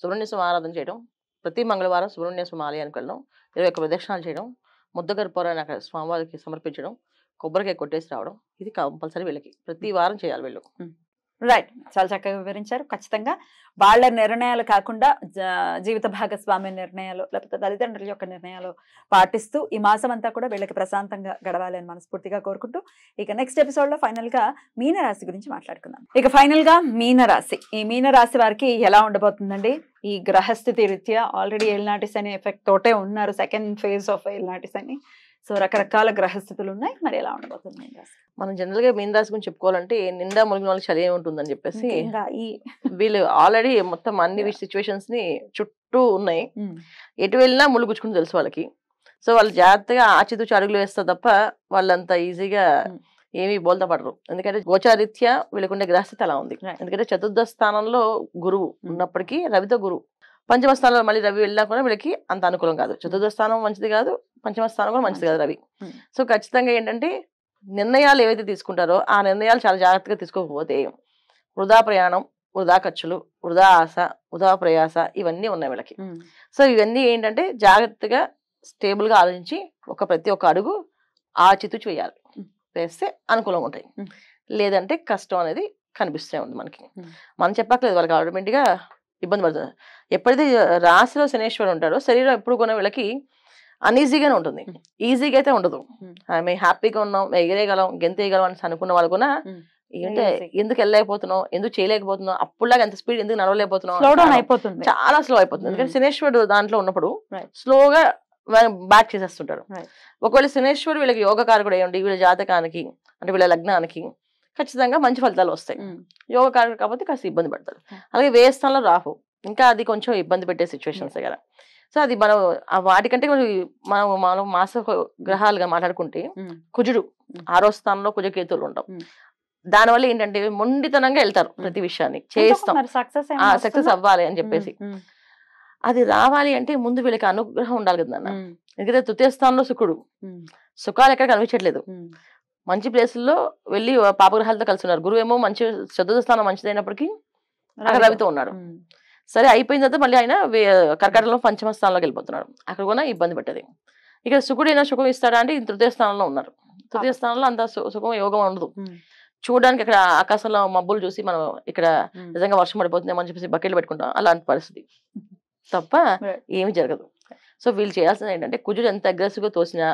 సుబ్రహ్మణ్య స్వామి ఆరాధన చేయడం, ప్రతి మంగళవారం సుబ్రహ్మణ్య స్వామి ఆలయానికి వెళ్ళడం, 21 ప్రదక్షిణాలు చేయడం, ముద్దగర్పూరాన్ని అక్కడ స్వామివారికి సమర్పించడం, కొబ్బరికాయ కొట్టేసి రావడం, ఇది కంపల్సరీ వీళ్ళకి ప్రతి వారం చేయాలి వీళ్ళు. రైట్, చాలా చక్కగా వివరించారు. ఖచ్చితంగా వాళ్ళ నిర్ణయాలు కాకుండా జీవిత భాగస్వామి నిర్ణయాలు లేకపోతే తల్లిదండ్రుల యొక్క నిర్ణయాలు పాటిస్తూ ఈ మాసం అంతా కూడా వీళ్ళకి ప్రశాంతంగా గడవాలి అని మనస్ఫూర్తిగా కోరుకుంటూ ఇక నెక్స్ట్ ఎపిసోడ్ లో ఫైనల్ గా మీనరాశి గురించి మాట్లాడుకుందాం. ఇక ఫైనల్ గా మీనరాశి, ఈ మీనరాశి వారికి ఎలా ఉండబోతుందండి? ఈ గ్రహస్థితి రీత్యా ఆల్రెడీ ఏలినాటి శని ఎఫెక్ట్ తోటే ఉన్నారు, సెకండ్ ఫేజ్ ఆఫ్ ఏలినాటి శని. సో రకరకాల గ్రహస్థితులు ఉన్నాయి, మరి ఎలా ఉండబోతుంది మీన రాశి? మనం జనరల్ గా మీన రాశి గురించి చెప్పుకోవాలంటే నిండా మునిగిన వాళ్ళకి చలి ఏముంటుందని చెప్పేసి వీళ్ళు ఆల్రెడీ మొత్తం అన్ని సిచ్యువేషన్స్ ని చుట్టూ ఉన్నాయి, ఎటు వెళ్ళినా ముళ్ళు గుచ్చుకుని తెలుసు వాళ్ళకి. సో వాళ్ళు జాగ్రత్తగా ఆచితూచి అడుగులు వేస్తారు తప్ప వాళ్ళంత ఈజీగా ఏమీ బోల్తా పడరు. ఎందుకంటే గోచారీత్యా వీళ్ళకుండే గ్రహస్థితి అలా ఉంది. ఎందుకంటే చతుర్థ స్థానంలో గురువు ఉన్నప్పటికీ రవితో గురువు, పంచమ స్థానంలో మళ్ళీ రవి వెళ్ళినా కూడా వీళ్ళకి అంత అనుకూలం కాదు. చతుర్థ స్థానం మంచిది కాదు, పంచమ స్థానం కూడా మంచిది కాదు రవి. సో ఖచ్చితంగా ఏంటంటే నిర్ణయాలు ఏవైతే తీసుకుంటారో ఆ నిర్ణయాలు చాలా జాగ్రత్తగా తీసుకోకపోతే వృధా ప్రయాణం, వృధా ఖర్చులు, వృధా ఆశ, వృధా ప్రయాస ఇవన్నీ ఉన్నాయి వీళ్ళకి. సో ఇవన్నీ ఏంటంటే జాగ్రత్తగా స్టేబుల్ గా ఆలోచించి ప్రతి ఒక్క అడుగు ఆచితూచి వేయాలి, వేస్తే అనుకూలంగా ఉంటాయి. లేదంటే కష్టం అనేది కనిపిస్తూనే ఉంది మనకి. మనం చెప్పట్లేదు, వాళ్ళకి ఆటోమేటిక్ గా ఇబ్బంది పడుతుంది. ఎప్పుడైతే రాశిలో శనేశ్వరుడు ఉంటాడో శరీరం ఎప్పుడు కూడా వీళ్ళకి అన్ఈజీగానే ఉంటుంది, ఈజీగా అయితే ఉండదు. మేము హ్యాపీగా ఉన్నాం, ఎగిరేయగలం, గెంతేయగలం అని అనుకున్న వాళ్ళు కూడా ఏంటంటే ఎందుకు వెళ్ళలేకపోతున్నాం, ఎందుకు చేయలేకపోతున్నాం, అప్పుడులాగా ఎంత స్పీడ్ ఎందుకు నడవలేకపోతున్నాం, చాలా స్లో అయిపోతుంది. ఎందుకంటే శనేశ్వరుడు దాంట్లో ఉన్నప్పుడు స్లోగా బ్యాక్ చేసేస్తుంటాడు. ఒకవేళ శనేశ్వరుడు వీళ్ళకి యోగకారకుడు అయ్యండి, వీళ్ళ జాతకానికి అంటే వీళ్ళ లగ్నానికి ఖచ్చితంగా మంచి ఫలితాలు వస్తాయి. యోగకారకుడు కాబట్టి కాస్త ఇబ్బంది పడతారు. అలాగే వ్యయ స్థానంలో రాహు, ఇంకా అది కొంచెం ఇబ్బంది పెట్టే సిచ్యువేషన్స్ కదా. సో అది మనం వాటికంటే మనం మాస గ్రహాలుగా మాట్లాడుకుంటే కుజుడు 6వ స్థానంలో కుజకేతువులు ఉంటాం. దానివల్ల ఏంటంటే మొండితనంగా వెళ్తారు, ప్రతి విషయాన్ని చేస్తాం, సక్సెస్ అవ్వాలి అని చెప్పేసి. అది రావాలి అంటే ముందు వీళ్ళకి అనుగ్రహం ఉండాలి కదా నాన్న. ఎందుకంటే తృతీయ స్థానంలో శుక్రుడు, సుఖాలు ఎక్కడ కనిపించట్లేదు. మంచి ప్లేసుల్లో వెళ్ళి పాపగ్రహాలతో కలిసి ఉన్నారు. గురువు ఏమో మంచి చతుర్థ స్థానం మంచిదైనప్పటికీ అక్కడ రవితో ఉన్నాడు. సరే అయిపోయిన తర్వాత మళ్ళీ ఆయన కర్కాటకంలో పంచమ స్థానంలోకి వెళ్ళిపోతున్నాడు, అక్కడ కూడా ఇబ్బంది పెట్టేది. ఇక్కడ శుకుడు అయినా సుఖం ఇస్తాడా అంటే తృతీయ స్థానంలో ఉన్నారు. తృతీయ స్థానంలో అంత సుఖం యోగం ఉండదు. చూడడానికి ఇక్కడ ఆకాశంలో మబ్బులు చూసి మనం ఇక్కడ నిజంగా వర్షం పడిపోతుందేమో అని చెప్పేసి బకెట్లు పెట్టుకుంటాం, అలాంటి పరిస్థితి తప్ప ఏమి జరగదు. సో వీళ్ళు చేయాల్సింది ఏంటంటే కుజుడు ఎంత అగ్రెసివ్ గా తోసినా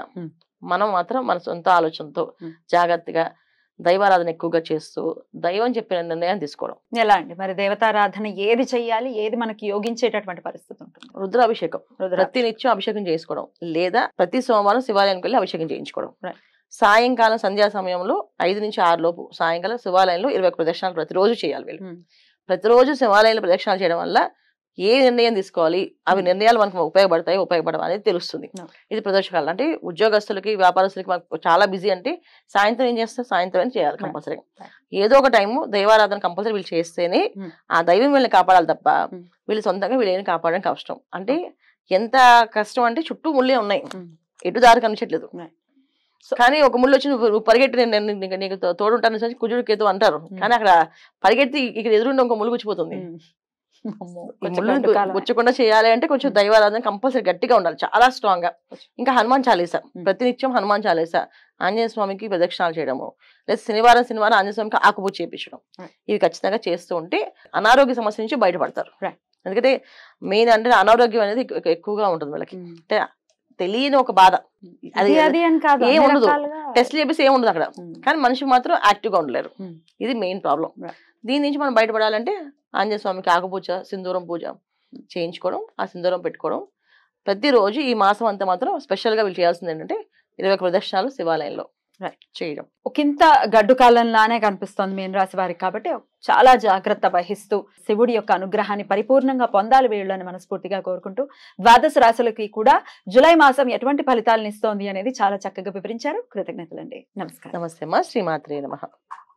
మనం మాత్రం మన సొంత ఆలోచనతో జాగ్రత్తగా దైవారాధన ఎక్కువగా చేస్తూ దైవం చెప్పిన నిర్ణయం తీసుకోవడం. ఎలా అండి మరి దేవతారాధన ఏది చెయ్యాలి, ఏది మనకి యోగించేటటువంటి పరిస్థితి ఉంటుంది? రుద్రాభిషేకం, ప్రతి నిత్యం అభిషేకం చేసుకోవడం, లేదా ప్రతి సోమవారం శివాలయానికి వెళ్ళి అభిషేకం చేయించుకోవడం. సాయంకాలం సంధ్యా సమయంలో 5 నుంచి 6 లోపు సాయంకాలం శివాలయంలో 21 ప్రదక్షిణాలు ప్రతిరోజు చేయాలి వీళ్ళు. ప్రతిరోజు శివాలయంలో ప్రదక్షిణాలు చేయడం వల్ల ఏ నిర్ణయం తీసుకోవాలి, అవి నిర్ణయాలు మనకు ఉపయోగపడవు అనేది తెలుస్తుంది. ఇది ప్రదోషకాలం. అంటే ఉద్యోగస్తులకి, వ్యాపారస్తులకి మనకు చాలా బిజీ అంటే సాయంత్రం ఏం చేస్తారు, సాయంత్రం చేయాలి కంపల్సరీ. ఏదో ఒక టైము దైవారాధన కంపల్సరీ వీళ్ళు చేస్తేనే ఆ దైవం వీళ్ళని కాపాడాలి తప్ప వీళ్ళు సొంతంగా వీళ్ళని కాపాడడం కష్టం. అంటే ఎంత కష్టం అంటే చుట్టూ ముళ్ళే ఉన్నాయి, ఎటు దారి కనిపించట్లేదు. కానీ ఒక ముళ్ళు వచ్చి నువ్వు పరిగెట్టి నీకు తోడుంటాను కుజుడు కేతు అంటారు, కానీ అక్కడ పరిగెత్తి ఇక్కడ ఎదురుండి ఒక ముళ్ళు గుచ్చిపోతుంది. గుచ్చకుండా చేయాలి అంటే కొంచెం దైవారాధన కంపల్సరీ గట్టిగా ఉండాలి, చాలా స్ట్రాంగ్ గా. ఇంకా హనుమాన్ చాలీసా, ప్రతినిత్యం హనుమాన్ చాలీసా, ఆంజనేయ స్వామికి ప్రదక్షిణాలు చేయడము, లేదా శనివారం ఆంజనేయ స్వామికి ఆకుపూజ చేయించడం, ఇవి ఖచ్చితంగా చేస్తూ ఉంటే అనారోగ్య సమస్య నుంచి బయటపడతారు. ఎందుకంటే మెయిన్ అంటే అనారోగ్యం అనేది ఎక్కువగా ఉంటుంది వీళ్ళకి. అంటే తెలియని ఒక బాధ, అది ఏముండదు, టెస్ట్ చేపిస్తే ఏముండదు అక్కడ, కానీ మనిషి మాత్రం యాక్టివ్ గా ఉండలేరు. ఇది మెయిన్ ప్రాబ్లం. దీని నుంచి మనం బయటపడాలంటే ఆంజనేయ స్వామికి ఆకుపూజ, సింధూరం పూజ చేయించుకోవడం, ఆ సింధూరం పెట్టుకోవడం ప్రతిరోజు. ఈ మాసం అంతా మాత్రం స్పెషల్ గా వీళ్ళు చేయాల్సింది ఏంటంటే 21 ప్రదక్షిణాలు శివాలయంలో చేయడం. ఒకంత గడ్డు కాలంలానే కనిపిస్తోంది మీన రాశి వారికి, కాబట్టి చాలా జాగ్రత్త వహిస్తూ శివుడి యొక్క అనుగ్రహాన్ని పరిపూర్ణంగా పొందాలి వీళ్ళు అని మనస్ఫూర్తిగా కోరుకుంటూ ద్వాదశ రాశులకి కూడా జులై మాసం ఎటువంటి ఫలితాలను ఇస్తోంది అనేది చాలా చక్కగా వివరించారు. కృతజ్ఞతలండి. నమస్కారం. నమస్తే అమ్మా. శ్రీమాత్రే నమః.